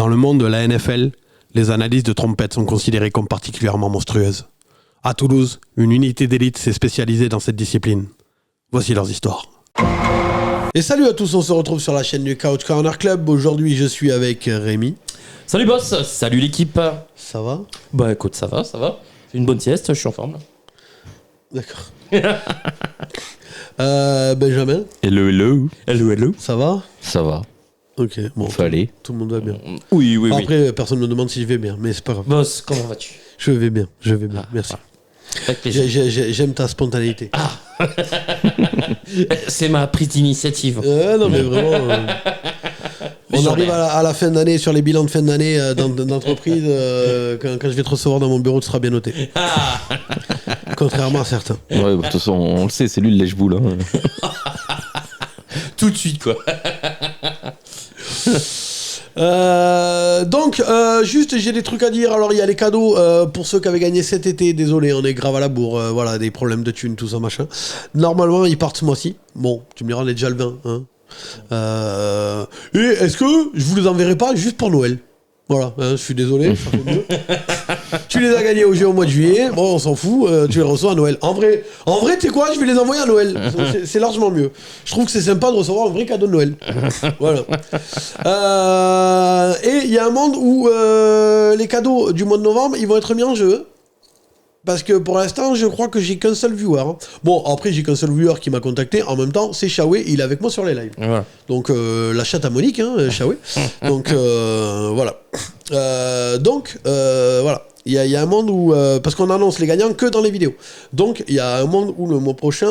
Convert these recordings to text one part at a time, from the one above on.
Dans le monde de la NFL, les analyses de trompettes sont considérées comme particulièrement monstrueuses. À Toulouse, une unité d'élite s'est spécialisée dans cette discipline. Voici leurs histoires. Et salut à tous, on se retrouve sur la chaîne du Couch Corner Club. Aujourd'hui, je suis avec Rémi. Salut boss, salut l'équipe. Ça va ? Bah écoute, ça va. C'est une bonne sieste, je suis en forme. D'accord. Benjamin. Hello. Ça va ? Ça va. Ok, bon. Fallait. Tout le monde va bien. Oui. Après, personne ne me demande si je vais bien, mais c'est pas grave. Boss, comment vas-tu ? Je vais bien, merci. Avec plaisir. J'aime ta spontanéité. C'est ma prise d'initiative. Non mais vraiment... On arrive à la fin d'année, sur les bilans de fin d'année d'entreprise, quand je vais te recevoir dans mon bureau, tu seras bien noté. Contrairement à certains. Ouais, de toute façon, on le sait, c'est lui le lèche-boule. Hein. Tout de suite, quoi. Donc, juste, j'ai des trucs à dire. Alors, il y a les cadeaux pour ceux qui avaient gagné cet été. Désolé, on est grave à la bourre. Voilà, des problèmes de thunes, tout ça, machin. Normalement, ils partent ce mois-ci. Bon, tu me diras, on est déjà le 20. Hein. Et est-ce que je vous les enverrai pas juste pour Noël ? Voilà, hein, je suis désolé, ça fait mieux. Tu les as gagnés au jeu au mois de juillet, bon, on s'en fout, tu les reçois à Noël. En vrai, tu sais quoi, je vais les envoyer à Noël. C'est largement mieux. Je trouve que c'est sympa de recevoir un vrai cadeau de Noël. Voilà. Et il y a un monde où les cadeaux du mois de novembre, ils vont être mis en jeu. Parce que pour l'instant, je crois que j'ai qu'un seul viewer. Bon, après, j'ai qu'un seul viewer qui m'a contacté. En même temps, c'est Shawé, il est avec moi sur les lives. Voilà. Donc, la chatte à Monique, hein, Shawé. Donc, voilà. Voilà. Il y a un monde où... parce qu'on annonce les gagnants que dans les vidéos. Donc, il y a un monde où le mois prochain,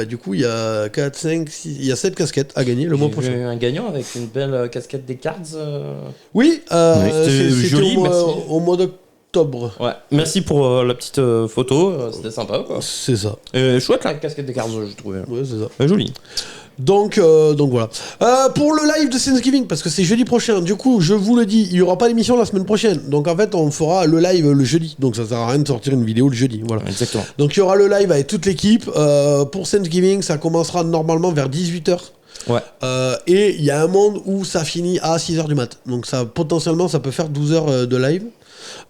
du coup, il y a 4, 5, 6... Il y a 7 casquettes à gagner le mois prochain. J'ai eu un gagnant avec une belle casquette des Cards. Oui, c'était joli, au mois d'octobre. Ouais, merci pour la petite photo, c'était sympa quoi. C'est ça. Chouette la casquette des Cards, je trouvais. Ouais, c'est ça. Joli. Donc voilà. Pour le live de Thanksgiving, parce que c'est jeudi prochain, du coup, je vous le dis, il n'y aura pas d'émission la semaine prochaine. Donc en fait, on fera le live le jeudi. Donc ça sert à rien de sortir une vidéo le jeudi. Voilà. Exactement. Donc il y aura le live avec toute l'équipe. Pour Thanksgiving, ça commencera normalement vers 18h. Ouais. Et il y a un monde où ça finit à 6h du mat. Donc ça, potentiellement, ça peut faire 12 heures de live.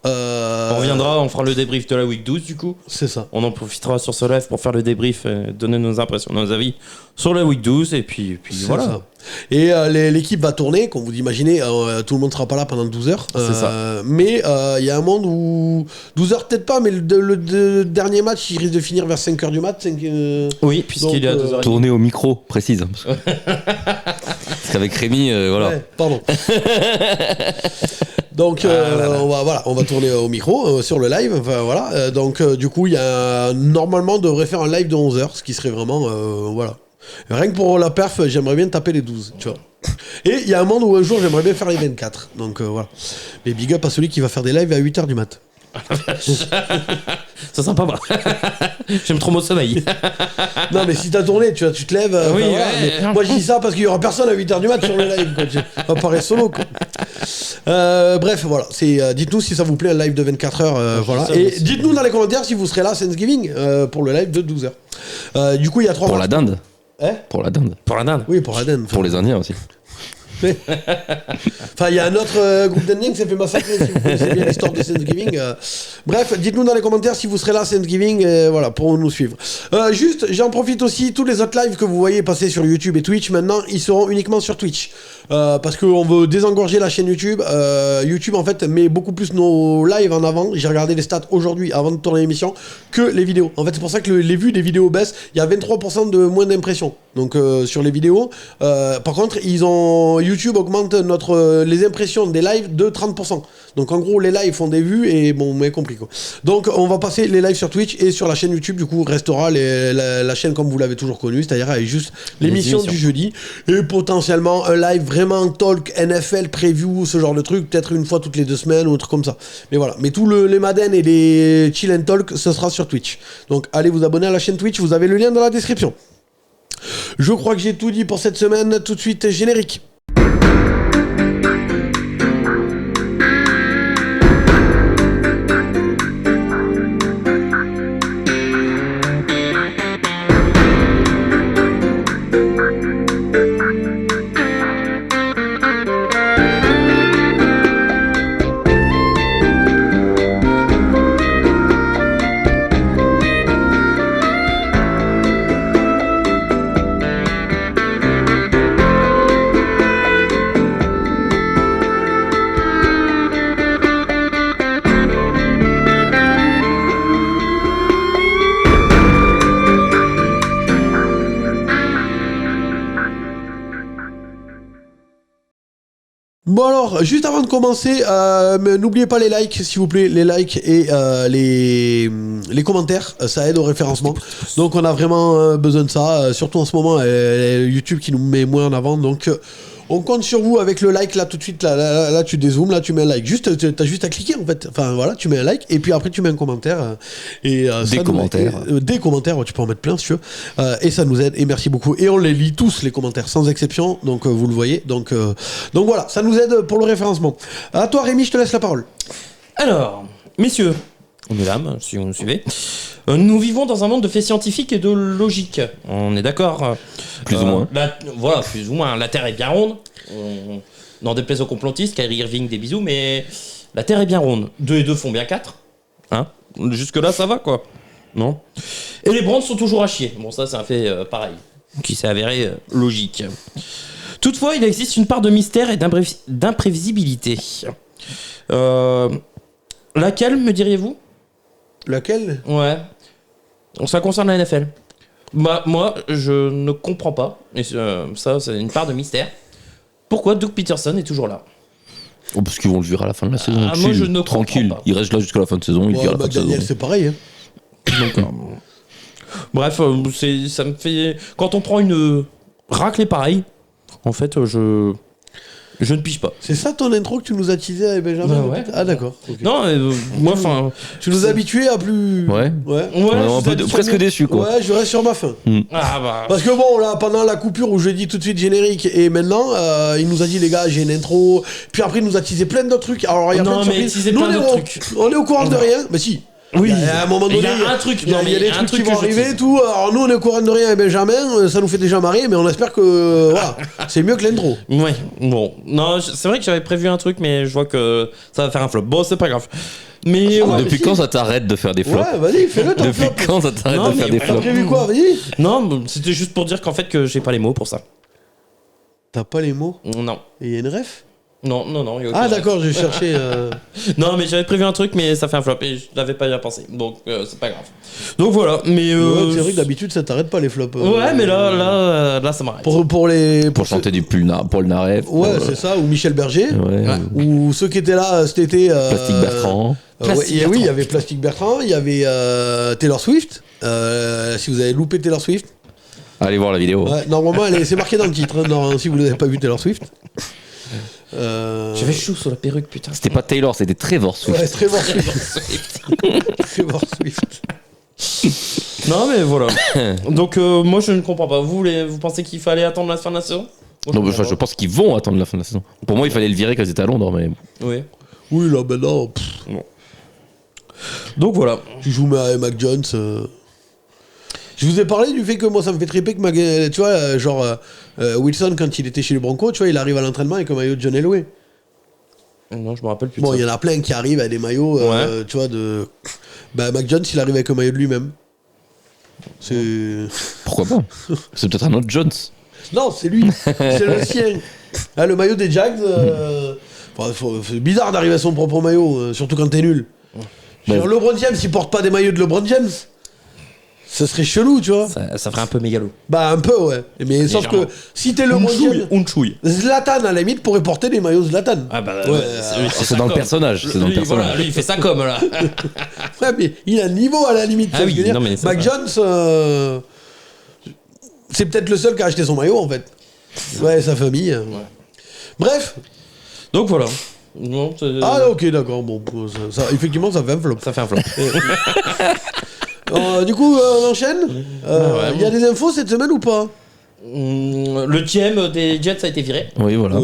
On reviendra, on fera le débrief de la week 12 du coup. C'est ça. On en profitera sur ce live pour faire le débrief, donner nos impressions, nos avis sur la week 12 et puis voilà. Ça. Et l'équipe va tourner, comme vous imaginez, tout le monde sera pas là pendant 12 heures. C'est ça. Mais il y a un monde où 12 heures peut-être pas, mais le dernier match il risque de finir vers 5h du mat. Oui, puisqu'il est à 2h30. Tourner au micro, précise. Parce qu'avec Rémi, voilà. Ouais, pardon. Donc on va tourner au micro sur le live. Enfin, voilà. Donc du coup, il y a normalement on devrait faire un live de 11h, ce qui serait vraiment voilà. Rien que pour la perf, j'aimerais bien taper les 12, tu vois. Et il y a un monde où un jour j'aimerais bien faire les 24. Donc voilà. Mais big up à celui qui va faire des lives à 8h du mat. Ça sent pas mal. J'aime trop mon sommeil. Non mais si t'as tourné, tu te lèves. Oui, voilà. ouais. Moi je dis ça parce qu'il y aura personne à 8h du mat sur le live. On va paraître solo quoi. Bref, voilà. Dites-nous si ça vous plaît un live de 24 heures. Voilà. Et dites-nous dans les commentaires si vous serez là Thanksgiving pour le live de 12 heures. Du coup, il y a 3 Pour la dinde. Pour la dinde. Oui, pour la dinde. Pour les Indiens aussi. Enfin, il y a un autre groupe d'Indiens qui s'est fait massacrer, si vous connaissez bien l'histoire de Thanksgiving. Bref, dites-nous dans les commentaires si vous serez là Thanksgiving, voilà, pour nous suivre. Juste, j'en profite aussi, tous les autres lives que vous voyez passer sur YouTube et Twitch, maintenant, ils seront uniquement sur Twitch. Parce qu'on veut désengorger la chaîne YouTube. YouTube, en fait, met beaucoup plus nos lives en avant. J'ai regardé les stats aujourd'hui, avant de tourner l'émission, que les vidéos. En fait, c'est pour ça que les vues des vidéos baissent. Il y a 23% de moins d'impressions. Donc, sur les vidéos. Par contre, YouTube augmente les impressions des lives de 30%. Donc, en gros, les lives font des vues et bon, mais compris, quoi. Donc, on va passer les lives sur Twitch et sur la chaîne YouTube. Du coup, restera la chaîne comme vous l'avez toujours connue, c'est-à-dire avec juste l'émission du jeudi et potentiellement un live vraiment talk NFL preview, ce genre de truc, peut-être une fois toutes les 2 semaines ou un truc comme ça. Mais voilà, mais tous les Madden et les chill and talk, ce sera sur Twitch. Donc allez vous abonner à la chaîne Twitch, vous avez le lien dans la description. Je crois que j'ai tout dit pour cette semaine. Tout de suite, générique. Bon alors, juste avant de commencer, n'oubliez pas les likes, s'il vous plaît, les likes et les commentaires, ça aide au référencement. Donc on a vraiment besoin de ça, surtout en ce moment, YouTube qui nous met moins en avant, donc on compte sur vous avec le like là tout de suite, là tu dézoomes, là tu mets un like, t'as juste à cliquer en fait, enfin voilà, tu mets un like et puis après tu mets un commentaire Des commentaires. des commentaires, ouais, tu peux en mettre plein si tu veux, et ça nous aide et merci beaucoup et on les lit tous les commentaires sans exception, donc vous le voyez, donc voilà, ça nous aide pour le référencement. À toi Rémi, je te laisse la parole. Alors, messieurs, mesdames, si vous nous suivez, nous vivons dans un monde de faits scientifiques et de logique. On est d'accord. Plus ou moins. Voilà, plus ou moins. La Terre est bien ronde. N'en déplaise aux complotistes, Kyrie Irving, des bisous, mais la Terre est bien ronde. 2 et 2 font bien 4. Hein, jusque-là, ça va, quoi. Non. Et les brandes sont toujours à chier. Bon, ça, c'est un fait pareil, qui s'est avéré logique. Toutefois, il existe une part de mystère et d'imprévisibilité. Laquelle, me diriez-vous ? Laquelle ? Ouais. Ça concerne la NFL. Bah, moi, je ne comprends pas. Et ça, c'est une part de mystère. Pourquoi Doug Peterson est toujours là ? Oh, parce qu'ils vont le virer à la fin de la saison. Ah, moi, je ne tranquille. comprends pas. Il reste là jusqu'à la fin de saison. Il vire à la fin de saison. Daniel, c'est pareil. Hein. Donc, bref, ça me fait... Quand on prend une raclée pareille, en fait, je ne pige pas. C'est ça ton intro que tu nous as teasé avec Benjamin ? Bah ouais. Ah d'accord. Okay. Non, moi, enfin... Tu nous as habitués à plus... Ouais. On est un peu presque déçus, quoi. Ouais, je reste sur ma faim. Ah bah... Parce que bon, là, pendant la coupure où je dis tout de suite générique, et maintenant, il nous a dit, les gars, j'ai une intro. Puis après, il nous a teasé plein d'autres trucs. Alors, il y a plein de surprises. Nous, on est au courant de rien. Mais si. Oui, à un moment donné, il y a un truc. Il y a des trucs qui vont arriver et tout. Alors, nous, on est au courant de rien avec Benjamin. Ça nous fait déjà marrer, mais on espère que voilà, c'est mieux que l'intro. Ouais, bon. Non, c'est vrai que j'avais prévu un truc, mais je vois que ça va faire un flop. Bon, c'est pas grave. Mais depuis quand ça t'arrête de faire des flops ? Ouais, vas-y, fais-le ton flop. Depuis quand ça t'arrête de faire des flops ? T'as prévu quoi ? Vas-y. Non, c'était juste pour dire qu'en fait que j'ai pas les mots pour ça. T'as pas les mots ? Non. Et il y a une ref ? Non. Ah d'accord, j'ai cherché... Non, mais j'avais prévu un truc, mais ça fait un flop et je l'avais pas bien pensé. Donc, c'est pas grave. Donc voilà, mais... Ouais, c'est vrai que d'habitude, ça t'arrête pas les flops. Ouais, mais là, ça m'arrête. Pour chanter du Paul Naref. Ouais, c'est ça, ou Michel Berger. Ouais. Ou ceux qui étaient là cet été... Plastique Bertrand. Oui, il y avait Plastique Bertrand, il y avait Taylor Swift. Si vous avez loupé Taylor Swift... Allez voir la vidéo. Ouais, normalement, c'est marqué dans le titre. Hein, non, si vous n'avez pas vu Taylor Swift... J'avais chou sur la perruque, putain. C'était pas Taylor, c'était Trevor Swift. Ouais, Trevor Swift. Trevor Swift. Non, mais voilà. Donc, moi, je ne comprends pas. Vous pensez qu'il fallait attendre la fin de la saison ? Non, je pense qu'ils vont attendre la fin de la saison. Pour moi, il fallait le virer quand ils étaient à Londres, mais... Oui. Oui, là, maintenant... Bon. Donc, voilà. Tu joues Mac Jones... Je vous ai parlé du fait que moi ça me fait triper que tu vois, genre Wilson quand il était chez les Broncos, tu vois, il arrive à l'entraînement avec un maillot de John Elway. Non, je me rappelle plus. Bon, il y en a plein qui arrivent avec des maillots, tu vois, de. Bah, Mac Jones, il arrive avec un maillot de lui-même. C'est. Pourquoi pas ? C'est peut-être un autre Jones. Non, c'est lui. C'est le sien. Ah, le maillot des Jags. C'est bizarre d'arriver à son propre maillot, surtout quand t'es nul. Genre, LeBron James, il porte pas des maillots de LeBron James. Ça serait chelou, tu vois. Ça ferait un peu mégalo. Bah, un peu, ouais. Mais sauf que si t'es le Unchouille. Zlatan, à la limite, pourrait porter des maillots Zlatan. Ah bah, ouais, c'est dans le personnage. C'est dans le personnage. Voilà, lui, il fait ça comme, là. Ouais, mais il a le niveau, à la limite. Ah oui, non, mais Mac Jones, c'est peut-être le seul qui a acheté son maillot, en fait. Ouais, sa famille. Ouais. Bref. Donc, voilà. Non, ok, d'accord. Bon, ça, effectivement, ça fait un flop. Ça fait un flop. Du coup, on enchaîne. Il y a des infos cette semaine ou pas ? Le GM des Jets a été viré. Oui, voilà.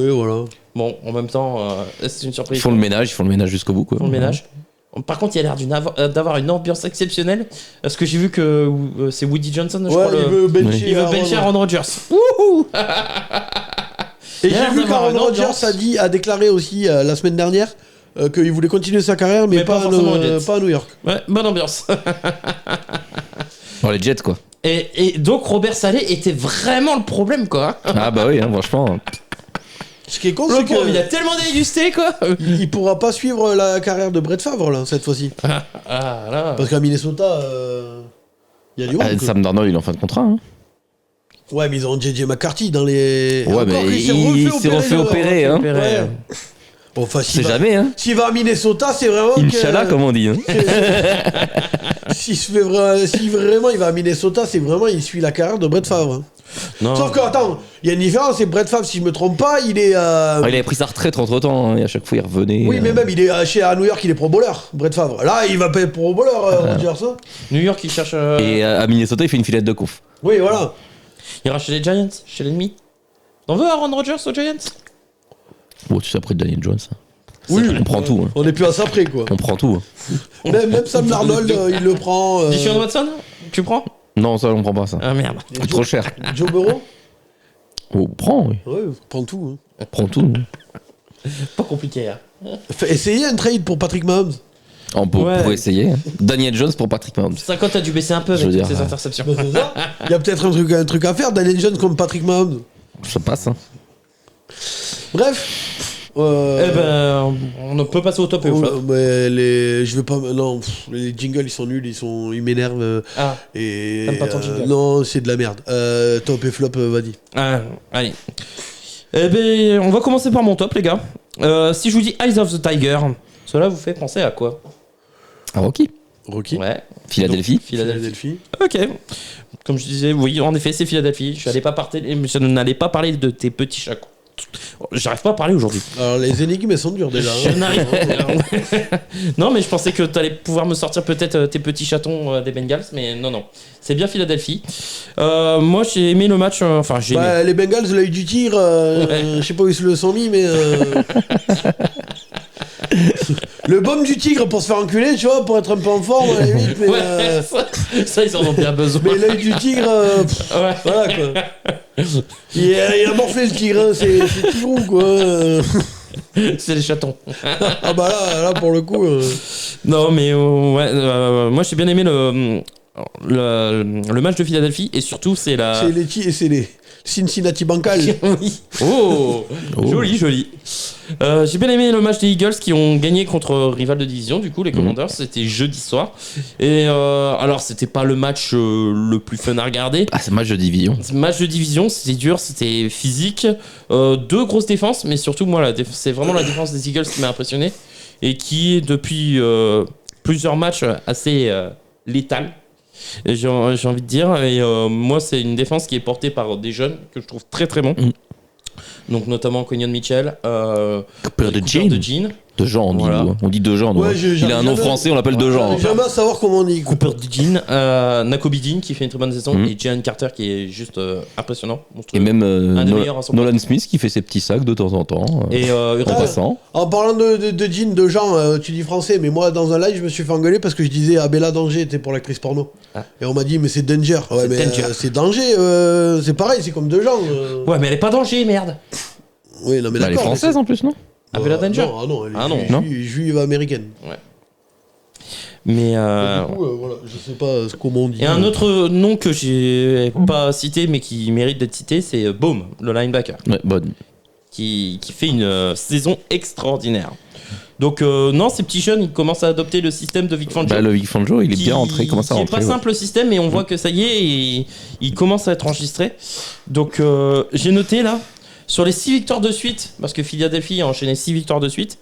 Bon, en même temps, c'est une surprise. Ils font le ménage jusqu'au bout, quoi. Ils font le ménage. Par contre, il a l'air d'avoir une ambiance exceptionnelle. Parce que j'ai vu que c'est Woody Johnson, je crois. Il veut bencher Aaron Rodgers. Wouhou. Et j'ai vu qu'Aaron Rodgers a déclaré aussi la semaine dernière qu'il voulait continuer sa carrière, mais pas à New York. Ouais, bonne ambiance. Dans les Jets, quoi. Et donc, Robert Saleh était vraiment le problème, quoi. Ah bah oui, franchement. Ce qui est con, c'est que... il a tellement dégusté, quoi. Il pourra pas suivre la carrière de Brett Favre, là, cette fois-ci. Là. Parce qu'à Minnesota, il y a du monde. Sam Darnold, il est en fin de contrat. Hein. Ouais, mais ils ont JJ McCarthy dans les. Ouais, Encore, mais il s'est refait opérer, hein. Ouais. Bon, enfin, C'est jamais, hein. S'il va à Minnesota, c'est vraiment. Inch'Allah, comme on dit. Hein. Si vraiment il va à Minnesota, c'est vraiment il suit la carrière de Brett Favre. Hein. Non. Sauf que, attends, il y a une différence, c'est Brett Favre, si je me trompe pas, il est. Il avait pris sa retraite entre temps, hein, et à chaque fois il revenait. Oui, mais même il est à New York, il est pro bowler, Brett Favre. Là, il va pas être pro bowler, Rodgers. Hein. New York, il cherche. Et à Minnesota, il fait une filette de conf. Oui, voilà. Il ira chez les Giants, chez l'ennemi. T'en veux Aaron Rodgers aux Giants? Bon, tu sais, après Daniel Jones. Oui, on prend tout. Hein. On est plus à ça près, quoi. On prend tout. Hein. Même Sam Darnold, il le prend. Deshaun Watson, tu prends? Non, ça, on prend pas ça. Ah merde. C'est trop cher. Joe Burrow. Oh, on prend, oui. Ouais, on prend tout. Hein. On prend tout. Hein. Pas compliqué, hein. Essayez un trade pour Patrick Mahomes. On peut Ouais. pour essayer. Hein. Daniel Jones pour Patrick Mahomes. 50 a dû baisser un peu Je avec veux toutes dire, ces interceptions. Ben, c'est ça. Il y a peut-être un truc à faire, Daniel Jones comme Patrick Mahomes. Ça passe. Hein. Bref. Eh ben, on peut passer au top et au flop. Mais je vais pas. Non, les jingles ils sont nuls, ils m'énervent. Ah, Et t'aimes pas ton jingle? non, c'est de la merde. Top et flop, vas-y. ah, allez. Eh ben, on va commencer par mon top, les gars. Si je vous dis Eyes of the Tiger, cela vous fait penser à quoi? Ah, Rocky. Rocky. Ouais, Philadelphie. Philadelphie. ok. Comme je disais, oui, en effet, c'est Philadelphie. Je n'allais pas parler de tes petits chats. J'arrive pas à parler aujourd'hui. Alors les énigmes elles sont dures déjà. Je Hein. n'arrive Non, mais je pensais que tu allais pouvoir me sortir peut-être tes petits chatons des Bengals, mais non. C'est bien Philadelphie. Moi, j'ai aimé le match. Enfin, j'ai aimé. Les Bengals, l'œil du tigre, je sais pas où ils se le sont mis, mais. Le baume du tigre pour se faire enculer, tu vois, pour être un peu en forme, à la limite, mais. Ouais, ça, ils en ont bien besoin. Mais l'œil du tigre, Ouais. voilà quoi. Il a morflé le tigre, hein, c'est tigrou quoi. C'est les chatons. Ah bah là pour le coup. Non, mais moi, j'ai bien aimé le match de Philadelphie et surtout, c'est la. C'est les Cincinnati Bengals. Oui. Oh, joli. J'ai bien aimé le match des Eagles qui ont gagné contre rival de division, du coup, les Commanders. C'était jeudi soir. Et alors, c'était pas le match le plus fun à regarder. Ah, c'est match de division. Match de division, c'était dur, c'était physique. Deux grosses défenses, mais surtout, moi, c'est vraiment la défense des Eagles qui m'a impressionné et qui est depuis plusieurs matchs assez létale. J'ai envie de dire, et moi c'est une défense qui est portée par des jeunes que je trouve très très bons, donc notamment Quinion Mitchell, Cooper DeJean. De Jean, Voilà. on dit De Jean. Ouais, Il a un nom français, on l'appelle De Jean. J'aime bien savoir comment on dit. Cooper DeJean, Nakobe Dean qui fait une très bonne saison, et Jalen Carter qui est juste impressionnant, monstrueux. Et même Un des meilleurs à son Nolan Smith qui fait ses petits sacs de temps en temps. Et en passant. En parlant de jean, de Jean, tu dis français, mais moi dans un live je me suis fait engueuler parce que je disais Abella Danger était pour l'actrice porno. Ah. Et on m'a dit mais c'est Danger. Ouais, C'est mais Danger. c'est Danger, c'est pareil, c'est comme de Jean. Ouais, mais elle est pas danger, merde. Oui, non mais Elle est d'accord. française en plus, non? Abella Danger. Non, elle est Ah non. juive américaine. Mais Du coup, voilà, je sais pas comment on dit. et un autre nom que j'ai pas cité mais qui mérite d'être cité, c'est Baum, le linebacker. Ouais, bonne. Qui fait une saison extraordinaire. Donc non, ces petits jeunes, ils commencent à adopter le système de Vic Fangio. Bah, le Vic Fangio, il est bien rentré, il commence à qui rentrer. est pas ouais. simple le système, mais on voit que ça y est, et il commence à être enregistré. Donc j'ai noté là, sur les 6 victoires de suite, parce que Philadelphie a enchaîné 6 victoires de suite,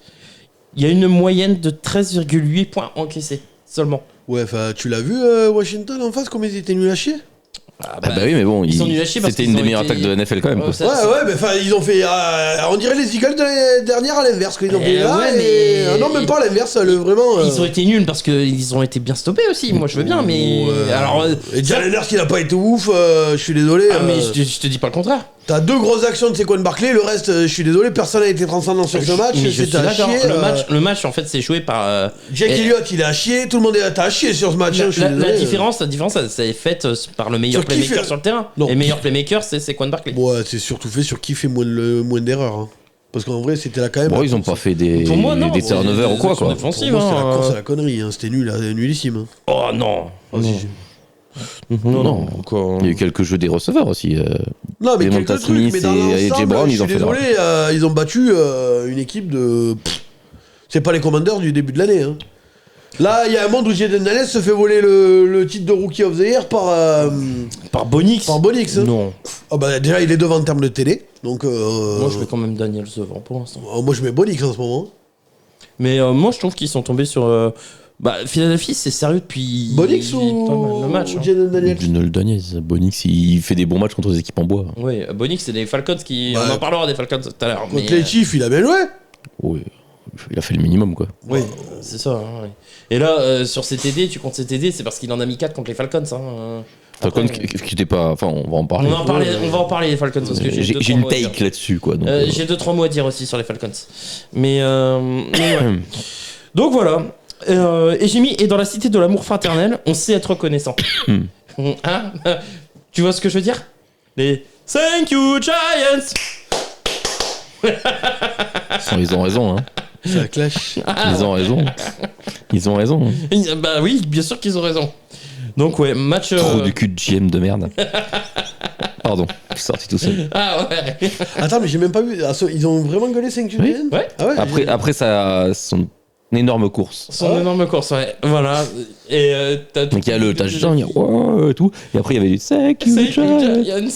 il y a une moyenne de 13,8 points encaissés seulement. Ouais, enfin, tu l'as vu Washington en face, comment ils étaient nuls à chier. Ah, Bah oui, mais bon, ils sont nuls à chier parce c'était qu'ils une des ont meilleures été- attaques de NFL quand même. quoi. ça- Ouais, mais enfin, ils ont fait. On dirait les Eagles de l'année dernière à l'inverse, qu'ils ont Eh fait là. ouais, et- mais- Ah non, même pas à l'inverse, vraiment. Ils ont été nuls parce qu'ils ont été bien stoppés aussi. Moi, je veux bien, mais alors. Et Jalen Hurts, il a pas été ouf, je suis désolé. Ah, mais je te dis pas le contraire. T'as 2 grosses actions de Saquon Barkley, le reste, je suis désolé, personne n'a été transcendant sur ce match. Mais je suis C'était à d'accord. chier. Le match, en fait, c'est joué par. Jake et- Elliott, il est à chier, tout le monde est à chier sur ce match. hein, je suis La désolé. différence, c'est faite par le meilleur Sur qui playmaker fait- sur le terrain. Non. Et le meilleur playmaker, c'est Saquon Barkley. Ouais, c'est surtout fait sur qui fait moins d'erreurs. Hein. Parce qu'en vrai, c'était là quand même. Bon, ils ont pas fait des Pour moi, non. turnovers ou quoi, Sur quoi. défense. Pour offensive, moi, c'était hein. la course à la connerie, hein. C'était nullissime. Hein. Oh non. Ah, si, si. Non. Quoi. Il y a eu quelques jeux des receveurs aussi. Non, mais Devonta quelques trucs, Smith mais dans et AJ l'ensemble, Brown, je ils ont suis fait leur- désolé, ils ont battu une équipe de... C'est pas les Commanders du début de l'année. Hein. Là, il y a un monde où Jaden Daniels se fait voler le titre de Rookie of the Year Par Bonix. par Bonix. Hein. Non. Ah bah, déjà, il est devant en termes de télé. Donc, Moi, je mets quand même Daniels devant pour l'instant. moi, je mets Bonix en ce moment. Mais moi, je trouve qu'ils sont tombés sur. Philadelphie, c'est sérieux depuis. Bonix pas mal ou de matchs. Hein. Jaden Daniels? Junel Daniels, Bonix, il fait des bons matchs contre les équipes en bois. Oui, Bonix, c'est des Falcons qui. Ouais. On en parlera des Falcons tout à l'heure. Contre les Chiefs, il a bien joué. Oui, il a fait le minimum, quoi. Oui, c'est ça. Hein, ouais. Et là, sur ces TD, tu comptes ces TD, c'est parce qu'il en a mis 4 contre les Falcons. Hein. Falcons Après, qui était pas. Enfin, on va en parler. on va en parler des Falcons parce que j'ai J'ai une take là-dessus, quoi. Donc, j'ai 2-3 mots à dire aussi sur les Falcons. Mais ouais. Donc voilà. Et Jimmy, et dans la cité de l'amour fraternel, on sait être reconnaissant. Hein tu vois ce que je veux dire? Les Thank you Giants. ils ont raison, hein. Ça clash. Ils ont raison. Ils ont raison. Bah oui, bien sûr qu'ils ont raison. Donc ouais, match. Trop du cul de GM de merde. Pardon, je suis sorti tout seul. Ah ouais. Attends, mais j'ai même pas vu. Ils ont vraiment gueulé 5 Oui. Ouais. Ah ouais. Après ça, son énorme course. Son énorme course, ouais. Voilà. Et t'as tout. Donc il y a le touchdown, il y a ouais, et tout. Et après il y avait du sec. C'est Giants.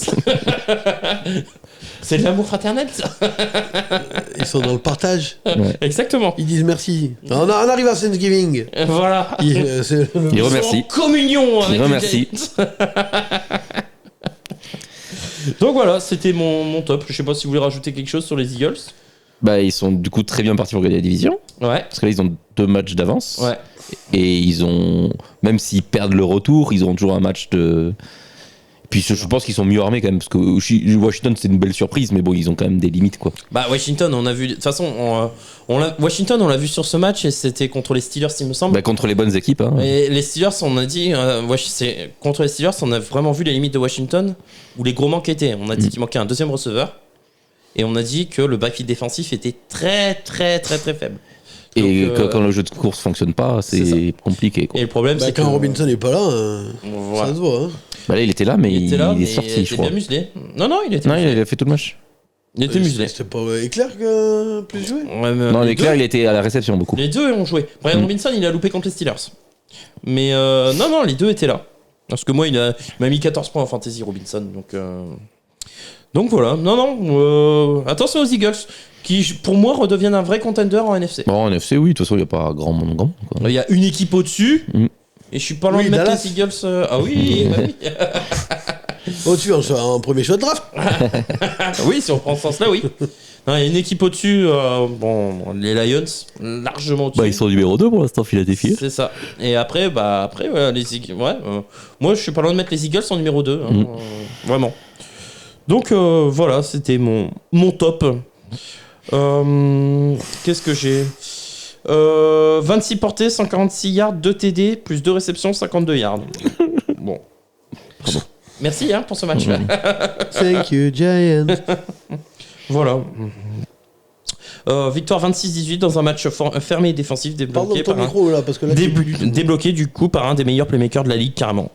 C'est de l'amour fraternel, ça. Ils sont dans le partage. Exactement. Ils disent merci. On arrive à Thanksgiving. Voilà. Il remercie. En communion avec Il remercie. les Giants. Donc voilà, c'était mon top. Je sais pas si vous voulez rajouter quelque chose sur les Eagles. Bah ils sont du coup très bien partis pour gagner la division. Ouais. Parce que là ils ont 2 matchs d'avance. Ouais. Et ils ont, même s'ils perdent le retour, ils auront toujours un match de. Puis je pense qu'ils sont mieux armés quand même, parce que Washington c'est une belle surprise, mais bon, ils ont quand même des limites, quoi. Bah Washington, on a vu. De toute façon, Washington, on l'a vu sur ce match et c'était contre les Steelers, il me semble. Bah, contre les bonnes équipes, hein. Et les Steelers, on a dit, contre les Steelers, on a vraiment vu les limites de Washington, où les gros manques étaient. On a dit qu'il manquait un deuxième receveur, et on a dit que le backfield défensif était très très très très faible. Et donc, quand le jeu de course fonctionne pas, c'est compliqué, quoi. Et le problème, c'est quand que Robinson n'est pas là, voilà. ça se voit. Hein. Bah là, il était là, mais il était là, est mais sorti, il je était crois. bien muselé. Non, il était Non, muselé. il a fait tout le match. Il était muselé. C'était pas Éclair qui a plus joué. Ouais, mais Non, les l'éclair, deux- il était à la réception beaucoup. Les deux ont joué. Brian Robinson, il a loupé contre les Steelers. Mais non, les deux étaient là. Parce que moi, il m'a mis 14 points en fantasy, Robinson. Donc voilà. Non. Attention aux Eagles, qui pour moi redeviennent un vrai contender en NFC. Bon, en FC, oui, de toute façon, il n'y a pas grand monde, quoi. Il y a une équipe au-dessus. Et je suis pas loin de mettre Dallas. les Eagles. Ah oui, bah oui. Au-dessus, en premier choix de draft. Oui, si on prend ce sens-là, oui. Non, il y a une équipe au-dessus. Les Lions, largement au-dessus. Bah, ils sont numéro 2 pour l'instant, Philadelphie. C'est ça. Et après, ouais, les Eagles. Ouais, moi, je suis pas loin de mettre les Eagles en numéro 2. Vraiment. Donc, voilà, c'était mon top. Qu'est-ce que j'ai 26 portées, 146 yards, 2 TD, plus 2 réceptions, 52 yards. Bon. Pardon. Merci pour ce match-là. Thank you, Giants. Voilà. Victoire 26-18 dans un match fermé et défensif Parle débloqué dans ton par micro là, parce que là, débloqué du coup par un des meilleurs playmakers de la ligue carrément.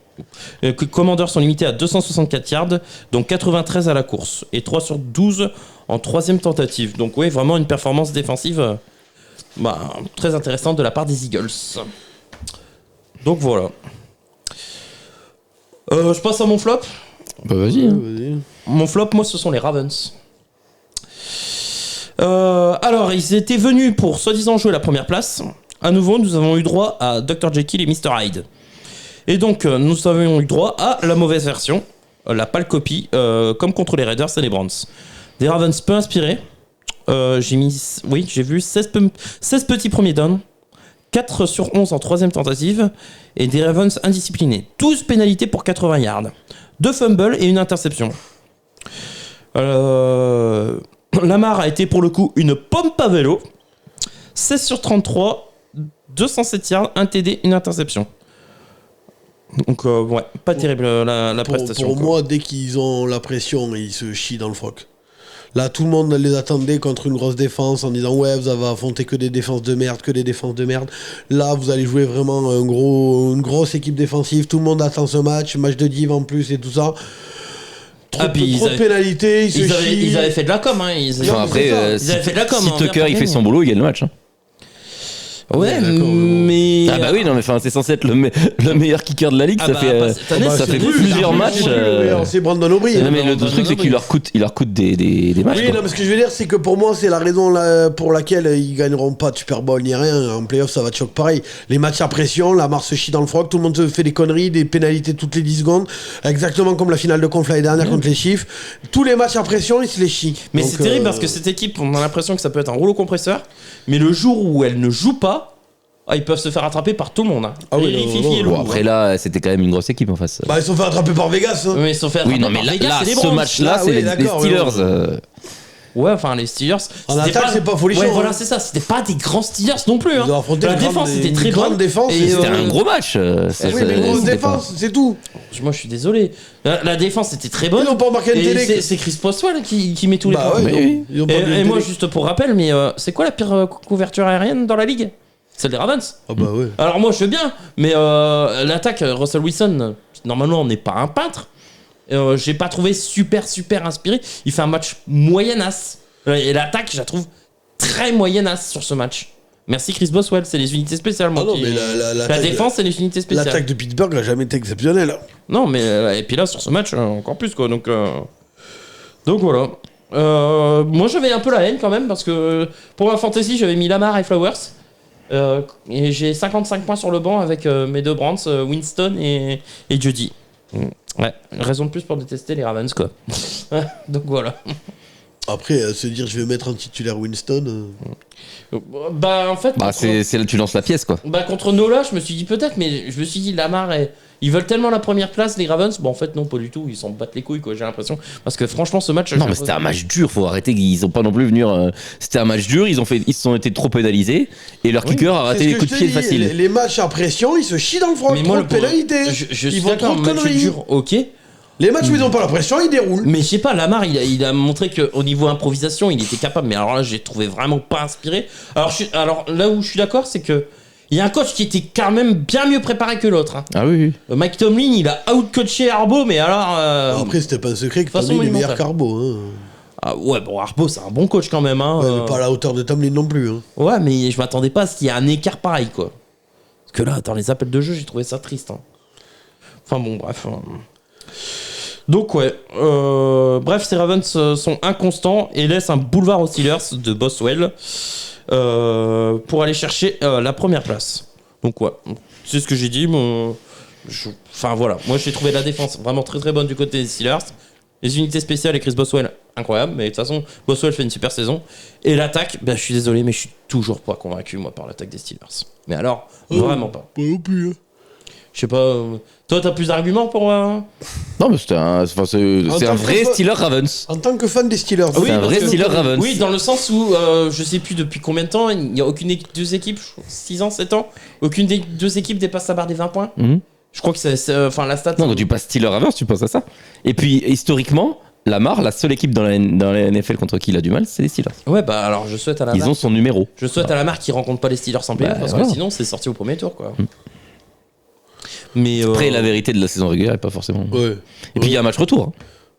Commandeurs sont limités à 264 yards, donc 93 à la course et 3 sur 12 en troisième tentative. Donc oui, vraiment une performance défensive très intéressante de la part des Eagles. Donc voilà. Je passe à mon flop. Bah, vas-y. Hein. Vas-y. Mon flop, moi, ce sont les Ravens. Alors, ils étaient venus pour soi-disant jouer la première place. À nouveau, nous avons eu droit à Dr. Jekyll et Mr. Hyde. Et donc, nous avons eu droit à la mauvaise version, la pâle copie, comme contre les Raiders et les Browns. Des Ravens peu inspirés. J'ai vu 16 petits premiers downs, 4 sur 11 en troisième tentative, et des Ravens indisciplinés. 12 pénalités pour 80 yards, 2 fumbles et une interception. Lamar a été pour le coup une pompe à vélo. 16 sur 33, 207 yards, 1 TD, une interception. Donc ouais, pas terrible la prestation. Pour moi, dès qu'ils ont la pression, ils se chient dans le froc. Là, tout le monde les attendait contre une grosse défense en disant ouais, vous allez affronter que des défenses de merde, que des défenses de merde. Là, vous allez jouer vraiment une grosse équipe défensive. Tout le monde attend ce match de div en plus et tout ça. Trop de pénalités, ils avaient fait de la com. Hein. Ils avaient fait de la com. Si Tucker il fait son boulot, il gagne le match. Hein. Ouais, d'accord, mais. Ah bah oui, non mais enfin, c'est censé être le meilleur kicker de la ligue, Ah ça bah, fait, cette année, ça c'est fait nul, plusieurs c'est matchs. nul, C'est Brandon Aubry. Non, mais le Brandon truc c'est qu'il leur coûte des matchs. Oui, quoi. non, mais ce que je veux dire, c'est que pour moi, c'est la raison pour laquelle ils gagneront pas de Super Bowl ni rien. En playoff, ça va te choquer pareil. Les matchs à pression, la marche se chie dans le froc, tout le monde se fait des conneries, des pénalités toutes les 10 secondes, exactement comme la finale de conf l'année dernière contre les Chiefs. Tous les matchs à pression, ils se les chient. Mais Donc, c'est terrible parce que cette équipe, on a l'impression que ça peut être un rouleau compresseur, mais le jour où elle ne joue pas, ils peuvent se faire attraper par tout le monde. Hein. Ah oui, Les non, Fifi non, et non. le Bon, après là, c'était quand même une grosse équipe en face. Bah, ils se sont fait attraper par Vegas. Hein. Mais ils se sont fait Oui, attraper non, mais par là, Vegas, c'est les ce Browns. match-là, Ah c'est oui, les d'accord, Steelers. oui. Ouais, enfin les Steelers. En attaque, c'est pas folichon, Ouais, hein. voilà, c'est ça. C'était pas des grands Steelers non plus. Hein. Ils ont affronté La une défense grande- était une très grande bonne. défense, Et, C'était un gros match. Oui, mais grosse c'était défense, c'est tout. Moi, je suis désolé. La défense était très bonne. Ils n'ont pas marqué un Et télé. c'est Chris Boswell qui met tous les Bah points. ouais, Oui. ils ont pas mis Et un moi, télé. juste pour rappel, mais c'est quoi la pire couverture aérienne dans la ligue? Celle des Ravens. Ah bah ouais. Alors moi je veux bien, mais l'attaque Russell Wilson, normalement on n'est pas un peintre. J'ai pas trouvé super inspiré. Il fait un match moyenasse. Et l'attaque, je la trouve très moyenasse sur ce match. Merci Chris Boswell, c'est les unités spéciales. Moi, Ah non, qui- mais la l'attaque- défense, c'est les unités spéciales. L'attaque de Pittsburgh n'a jamais été exceptionnelle. Hein. Non, mais et puis là sur ce match encore plus quoi. Donc voilà. Moi j'avais un peu la haine quand même parce que pour ma fantasy j'avais mis Lamar et Flowers. Et j'ai 55 points sur le banc avec mes deux Brands, Winston et Jeudy. Ouais, raison de plus pour détester les Ravens quoi. Donc voilà. Après, se dire je vais mettre un titulaire Winston. Bah en fait, Bah, contre, tu lances la pièce quoi. contre Nola, je me suis dit peut-être, mais je me suis dit Lamar et ils veulent tellement la première place les Ravens. Bon en fait non pas du tout, ils s'en battent les couilles quoi. J'ai l'impression parce que franchement ce match. Non mais c'était un match dur, faut arrêter, ils ont pas non plus venir. C'était un match dur, ils se sont été trop pénalisés et leur kicker a raté C'est les ce coups que de je pied te dis, faciles. Les matchs à pression, ils se chient dans le froc. Mais Trop moi de pénalités. je Ils suis font d'accord, trop de match conneries. dur, ok. Les matchs où ils n'ont pas la pression, ils déroulent. Mais je sais pas, Lamar, il a montré qu'au niveau improvisation, il était capable. Mais alors là, j'ai trouvé vraiment pas inspiré. Alors là où je suis d'accord, c'est que il y a un coach qui était quand même bien mieux préparé que l'autre. Hein. Ah oui. Mike Tomlin, il a out-coaché Harbaugh, mais alors. Après, c'était pas un secret que façon Tomlin est meilleur monumentale. qu'Arbo. Hein. Ah ouais, bon, Harbaugh, c'est un bon coach quand même. Hein. Ouais, mais pas à la hauteur de Tomlin non plus. Hein. Ouais, mais je m'attendais pas à ce qu'il y ait un écart pareil, quoi. Parce que là, dans les appels de jeu, j'ai trouvé ça triste. Hein. Enfin bon, bref. Donc ouais, bref, ces Ravens sont inconstants et laissent un boulevard aux Steelers de Boswell pour aller chercher la première place. Donc ouais, c'est ce que j'ai dit. Enfin voilà, moi j'ai trouvé la défense vraiment très bonne du côté des Steelers. Les unités spéciales et Chris Boswell, incroyable, mais de toute façon, Boswell fait une super saison. Et l'attaque, ben, je suis désolé, mais je suis toujours pas convaincu, moi, par l'attaque des Steelers. Mais alors, vraiment pas. Pas non plus. Hein. Je sais pas, toi t'as plus d'arguments pour... Non mais c'est un tant vrai que- Steelers Ravens. En tant que fan des Steelers, C'est un vrai parce que- Steelers Ravens. Oui, dans le sens où, je sais plus depuis combien de temps, il n'y a aucune des deux équipes, 6 ans, 7 ans, aucune des deux équipes dépasse la barre des 20 points. Mhm. Je crois que c'est enfin la stat... Non, quand tu passes Steelers Ravens, tu penses à ça. Et puis historiquement, Lamar, la seule équipe dans la NFL contre qui il a du mal, c'est les Steelers. Ouais, bah alors je souhaite à la Ils ont son numéro. Je souhaite à la marque qui rencontre pas les Steelers en playoff, Bah, parce voilà. que sinon c'est sorti au premier tour, quoi. Mais Après, la vérité de la saison régulière est pas forcément. Ouais. Et puis il y a un match retour. Hein.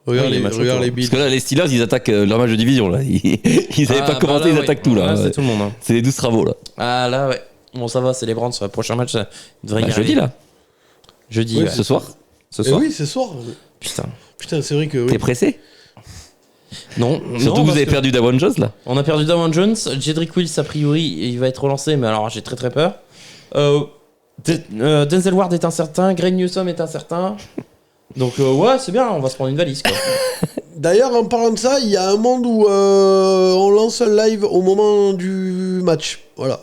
Regarde, Oui, les les, matchs regarde retour. les Bills. Parce que là, les Steelers, ils attaquent leur match de division. Là. Ils avaient pas commencé, ils attaquent tout. Là. c'est tout le monde. Hein. C'est les 12 travaux. Là. Ah là, ouais. Bon, ça va, c'est les Brands sur le prochain match. Ça devrait y Bah, arriver. jeudi, là. Jeudi, Oui, ouais. Ce soir. Ce Eh soir. oui, ce soir. Putain. Putain, c'est vrai que. Oui. T'es pressé. Non, Surtout non, que vous parce avez perdu Dawan Jones là. On a perdu Damon Jones. Jedrick Wills, a priori, il va être relancé, mais alors j'ai très peur. Denzel Ward est incertain. Greg Newsome est incertain. Donc, ouais, c'est bien, on va se prendre une valise, quoi. D'ailleurs, en parlant de ça, il y a un monde où on lance un live au moment du match. Voilà.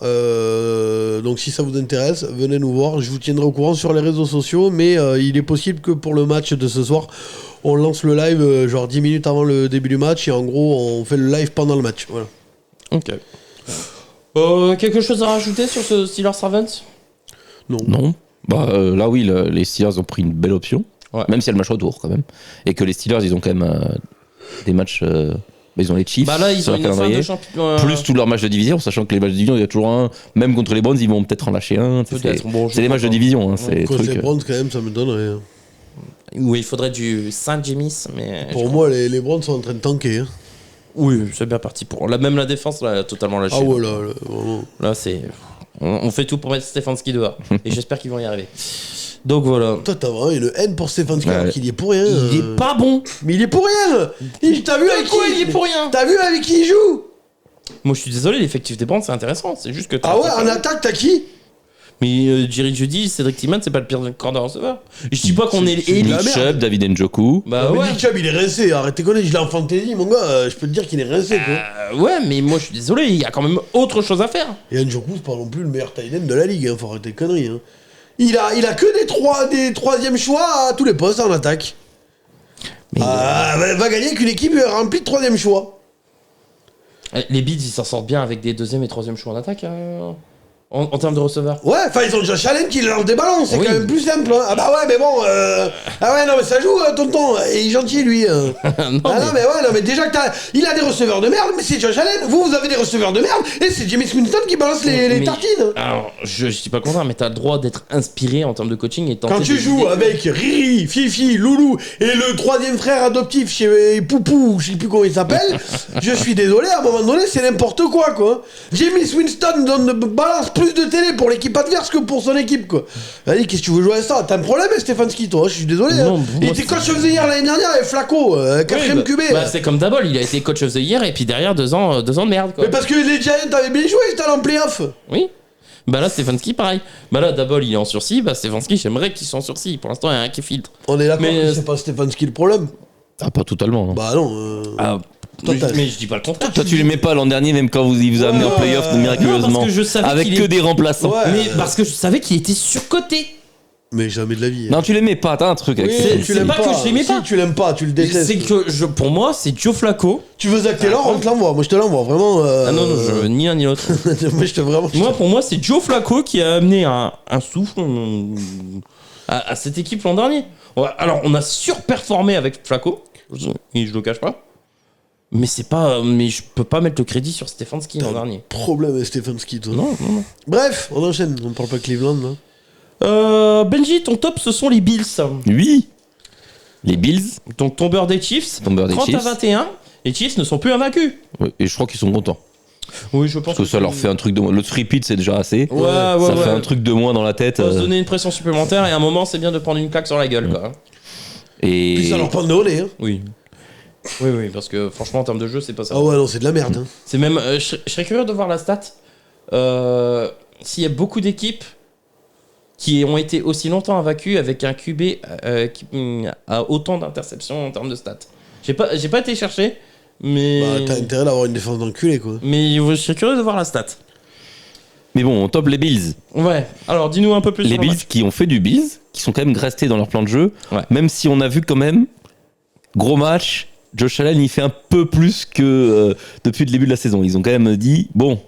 Donc, si ça vous intéresse, venez nous voir. Je vous tiendrai au courant sur les réseaux sociaux. Mais il est possible que pour le match de ce soir, on lance le live genre 10 minutes avant le début du match. Et en gros, on fait le live pendant le match. Voilà. Ok. Quelque chose à rajouter sur ce Steelers Ravens? Non. Bah là, oui, les Steelers ont pris une belle option. Ouais. Même s'il y a le match retour quand même. Et que les Steelers, ils ont quand même des matchs. Ils ont les Chiefs. Bah là, ils sur ont leur une fin calendrier. de champion. Plus tous leurs matchs de division, sachant que les matchs de division, il y a toujours un. Même contre les Browns, ils vont peut-être en lâcher un. Peut-être. Bon, je C'est des crois matchs de pas. division. Hein, c'est des Contre trucs, les Browns, quand même, ça me donnerait. Hein. Où il faudrait du Saint-Jamis, mais. Pour moi, les Browns sont en train de tanker. Hein. Oui, c'est bien parti pour. Même la défense, là, totalement lâché. Ah ouais, là, vraiment. Là, c'est. On fait tout pour mettre Stefanski dehors. Et j'espère qu'ils vont y arriver. Donc voilà. Toi, t'as vraiment une haine pour Stefanski, Ouais. alors qu'il y est pour rien. Il est pas bon. Mais il est pour rien. T'as vu avec Quoi, qui il est pour rien. T'as vu avec qui il joue? Moi, je suis désolé, l'effectif des bandes, c'est intéressant. C'est juste que. Ah ouais, en attaque, t'as qui? Mais Jerry Jeudy, Cédric Tillman, c'est pas le pire corps de receveur. Je dis pas qu'on est c'est de élite. la Nick merde. Chubb, David Njoku. Bah Mais ouais. Nick Chubb, il est rincé. Arrête tes conneries, je l'ai en fantasy, mon gars. Je peux te dire qu'il est rincé, quoi. Ouais, mais moi, je suis désolé, il y a quand même autre chose à faire. Et Njoku, c'est pas non plus le meilleur tight end de la ligue, hein. Faut arrêter les conneries, hein. Il a que des troisièmes choix à tous les postes en attaque. Mais Va gagner avec une équipe remplie de troisième choix. les Bills, ils s'en sortent bien avec des deuxième et troisième choix en attaque. En termes de receveurs. Ouais, enfin, ils ont déjà Allen qui lance des ballons, c'est Oui. quand même plus simple. Hein. Ah bah ouais, mais bon. Ah ouais, non, mais ça joue, tonton. Et il est gentil, lui. non, Non, mais déjà que il a des receveurs de merde, mais c'est Josh Allen. Vous avez des receveurs de merde, et c'est James Winston qui balance les mais- tartines. Alors, je dis pas le contraire, mais t'as le droit d'être inspiré en termes de coaching et tenter Quand tu des joues idées. avec Riri, Fifi, Loulou et le troisième frère adoptif chez Poupou, je sais plus comment il s'appelle, je suis désolé, à un moment donné, c'est n'importe quoi, quoi. James Winston balance plus de télé pour l'équipe adverse que pour son équipe, quoi. Vas-y, qu'est-ce que tu veux jouer à ça? T'as un problème, Stefanski, toi? Je suis désolé. Non, hein. moi, Il était coach of the year l'année dernière avec Flacco, quatrième Oui, QB. bah, c'est comme Dabol, il a été coach of the year et puis derrière 2 ans de merde, quoi. Mais parce que les Giants avaient bien joué, ils étaient allés en playoff. Oui. Bah là, Stefanski, pareil. Bah là, Dabol, il est en sursis. Bah, Stefanski, j'aimerais qu'il soit en sursis. Pour l'instant, il y a rien qui filtre. On est d'accord Mais, que c'est pas Stefanski le problème. Ah, pas totalement. Non. Bah non. Ah, Toi, mais, t'as- mais je dis pas le contraire. Toi, tu l'aimais pas l'an dernier, même quand il vous a amené en playoff Non, miraculeusement. parce que je savais Avec qu'il que est- des remplaçants. Ouais. Mais parce que je savais qu'il était surcoté. Mais jamais de la vie. Non, tu l'aimais pas, t'as un truc avec Oui, ça. c'est- tu l'aimes pas que je l'aimais Si, pas. tu l'aimes pas, tu le détestes. C'est que pour moi, c'est Joe Flacco. Tu veux Zach Taylor, on te l'envoie. Moi, je te l'envoie, vraiment. Ah non, non, ni l'un ni l'autre. Moi, je te vraiment. Moi, pour moi, c'est Joe Flacco qui a amené un souffle à cette équipe l'an dernier. Ouais, alors, on a surperformé avec Flacco, et je le cache pas. Mais c'est pas, mais je peux pas mettre le crédit sur Stefanski l'an dernier. Problème avec Stefanski, toi. Non, non, non. Bref, on enchaîne. On parle pas de Cleveland, là. Benji, ton top, ce sont les Bills. Oui. Les Bills. Donc, tombeur des Chiefs. Tombeur des 30 Chiefs. à 21. Les Chiefs ne sont plus invaincus. Ouais, et je crois qu'ils sont contents. Oui, je pense Parce que ça leur fait un truc de moins. Le three-peat, c'est déjà assez. Ouais, ça ouais, fait ouais. un truc de moins dans la tête. Faut se donner une pression supplémentaire et à un moment, c'est bien de prendre une claque sur la gueule, quoi. Et Puis ça leur prend le nez, hein. Oui. Oui, oui, parce que franchement, en termes de jeu, c'est pas ça. Ah ouais, non, c'est de la merde, hein. C'est même. Je serais curieux de voir la stat. S'il y a beaucoup d'équipes qui ont été aussi longtemps invaincues avec un QB qui a autant d'interceptions en termes de stats. J'ai pas été chercher, mais. Bah, t'as intérêt d'avoir une défense d'enculé, quoi. Mais je serais curieux de voir la stat. Mais bon, on top les Bills. Ouais, alors dis-nous un peu plus Les sur le Bills match. qui ont fait du Bills, qui sont quand même restés dans leur plan de jeu. Ouais. Même si on a vu quand même, gros match, Josh Allen il fait un peu plus que depuis le début de la saison. Ils ont quand même dit, bon,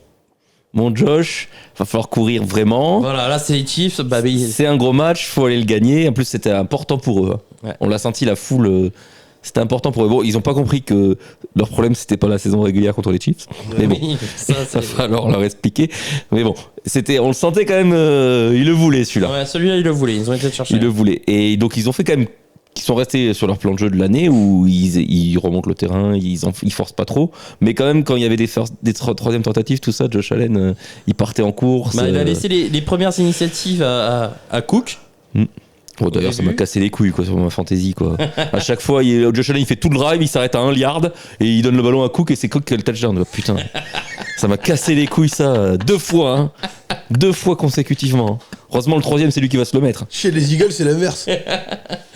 mon Josh, va falloir courir vraiment. Voilà, là c'est les Chiefs. Bah, C'est un gros match, faut aller le gagner. En plus, c'était important pour eux. Ouais. On l'a senti, la foule, c'était important pour eux. Bon, ils ont pas compris que leur problème, c'était pas la saison régulière contre les Chiefs. Mais bon, oui, ça, ça c'est. va falloir leur expliquer. Mais bon, on le sentait quand même, ils le voulaient celui-là. Ouais, celui-là, ils le voulaient. Ils ont été le chercher. Ils le voulaient. Et donc, ils ont fait quand même. Ils sont restés sur leur plan de jeu de l'année où ils remontent le terrain, ils forcent pas trop. Mais quand même, quand il y avait des troisième tentatives, tout ça, Josh Allen, il partait en course. Bah, il a laissé les premières initiatives à Cook. Oh, d'ailleurs, Au ça m'a début. cassé les couilles quoi, sur ma fantasy. Quoi. À chaque fois, Josh Allen il fait tout le drive, il s'arrête à 1 yard et il donne le ballon à Cook et c'est Cook qui a le touchdown. Oh, putain, ça m'a cassé les couilles ça 2 fois. Hein. 2 fois consécutivement. Heureusement, le troisième, c'est lui qui va se le mettre. Chez les Eagles, c'est l'inverse.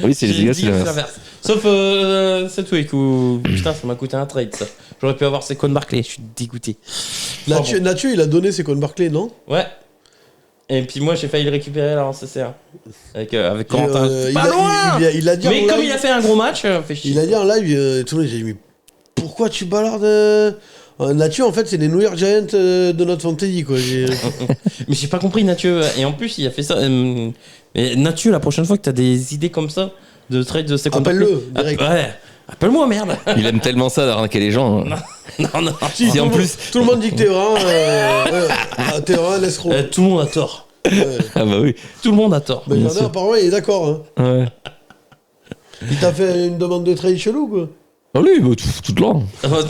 Oui, c'est les J'ai Eagles, dit c'est que c'est l'inverse. l'inverse. Sauf cette week où. Putain, ça m'a coûté un trade ça. J'aurais pu avoir Saquon Barkley, je suis dégoûté. Nathieu, il a donné Saquon Barkley, non? Ouais. Et puis moi j'ai failli le récupérer là en CCA. Avec Corentin. il Pas a- loin il a dit en Mais comme live- il a fait un gros match, fait chier. Il a dit en live, tout le monde a dit, mais pourquoi tu balardes Nathieu, en fait, c'est les New York Giants de notre fantasy, quoi. Mais j'ai pas compris Nathieu. Et en plus il a fait ça. Mais Nathieu, la prochaine fois que t'as des idées comme ça de trade de Saquon Appelle-le, Barkley. direct. Ouais. Appelle-moi merde. Il aime tellement ça d'arnaquer les gens. Hein. Non, non. Si, Si, en tout le plus- monde- tout le monde dit que t'es vraiment. T'es vraiment un escroc. Tout le monde a tort. Ouais. Ah bah oui. Tout le monde a tort. Mais il y Bien en a, sûr. apparemment, il est d'accord. Hein. Ouais. Il t'a fait une demande de trade chelou, quoi. Ah oui, bah, tout le temps.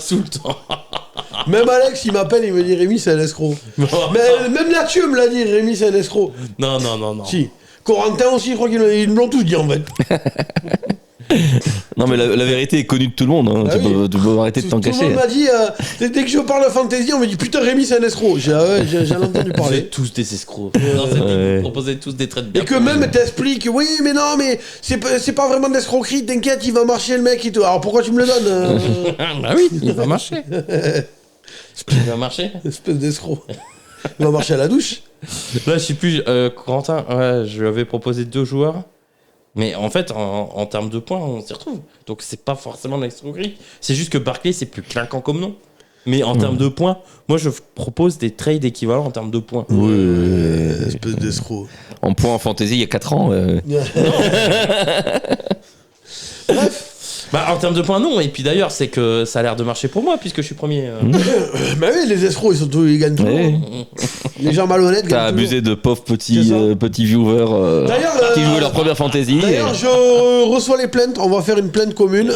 Tout le temps. Même Alex, il m'appelle, il me dit Rémi, c'est un escroc. Mais même Mathieu me l'a dit, Rémi, c'est un escroc. Non. Si. Corentin aussi, je crois qu'ils me l'ont tous dit en fait. Non, mais la vérité est connue de tout le monde. Hein. Ah Tu peux arrêter de t'en Tout le cacher. monde m'a dit, dès que je parle de fantasy, on me dit putain, Rémi, c'est un escroc. J'en ai entendu Vous parler. êtes tous des escrocs. Dans cette équipe, vous proposez tous des trades bien. Et que même t'expliques, oui, mais non, mais c'est pas vraiment de l'escroquerie, t'inquiète, il va marcher le mec et tout. Alors pourquoi tu me le donnes Bah oui, il va marcher. Il va marcher. Espèce d'escroc. Il va marcher à la douche. Là, je sais plus, Corentin, ouais, je lui avais proposé 2 joueurs. Mais en fait, en termes de points, on s'y retrouve. Donc c'est pas forcément de l'escroquerie. C'est juste que Barclay, c'est plus clinquant comme nom. Mais en termes de points, moi je propose des trades équivalents en termes de points. Espèce d'escroc. En point en fantasy, il y a 4 ans. Bref. Bah en termes de points, non. Et puis d'ailleurs, c'est que ça a l'air de marcher pour moi puisque je suis premier. Bah oui, les escrocs, ils gagnent toujours. Ouais. Les gens malhonnêtes T'as gagnent abusé de pauvres C'est ça. petits viewers D'ailleurs, qui jouaient leur première fantasy. D'ailleurs, je reçois les plaintes. On va faire une plainte commune.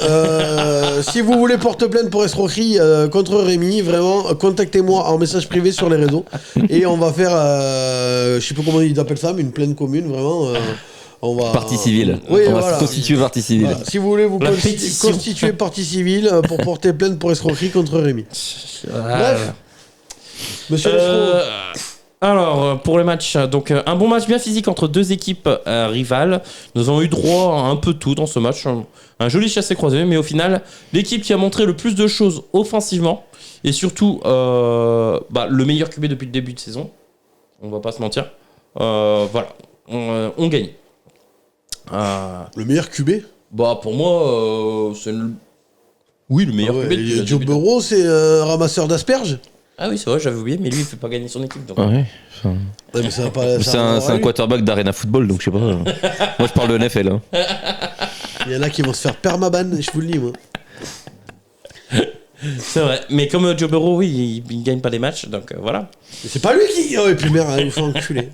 Si vous voulez porter plainte pour escroquerie contre Rémi, vraiment, contactez-moi en message privé sur les réseaux. Et on va faire, je sais pas comment ils appellent ça, mais une plainte commune, vraiment. On va... Partie civile. Oui, On va voilà. se constituer partie civile. Voilà. Si vous voulez vous La pétition. constituer partie civile pour porter plainte pour escroquerie contre Rémi. Bref. Monsieur l'escroc. Alors, pour le match, donc un bon match bien physique entre 2 équipes rivales. Nous avons eu droit à un peu tout dans ce match. Un joli chassé-croisé, mais au final, l'équipe qui a montré le plus de choses offensivement et surtout le meilleur QB depuis le début de saison, on va pas se mentir, voilà, on gagne. Le meilleur QB. Bah pour moi, c'est oui, le meilleur QB depuis le Joe début de- Burrow, c'est un ramasseur d'asperges. Ah oui, c'est vrai, j'avais oublié, mais lui, il fait pas gagner son équipe. Donc. Ouais. Ouais, mais ça va pas, ça C'est va un pas lui. quarterback d'Arena Football, donc je sais pas. Moi, je parle de NFL. Hein. Il y en a qui vont se faire permaban, je vous le dis, moi. C'est vrai, mais comme Joe Burrow, oui, il gagne pas des matchs, donc voilà. Mais c'est pas lui qui. Oh, et puis merde, il faut enculer.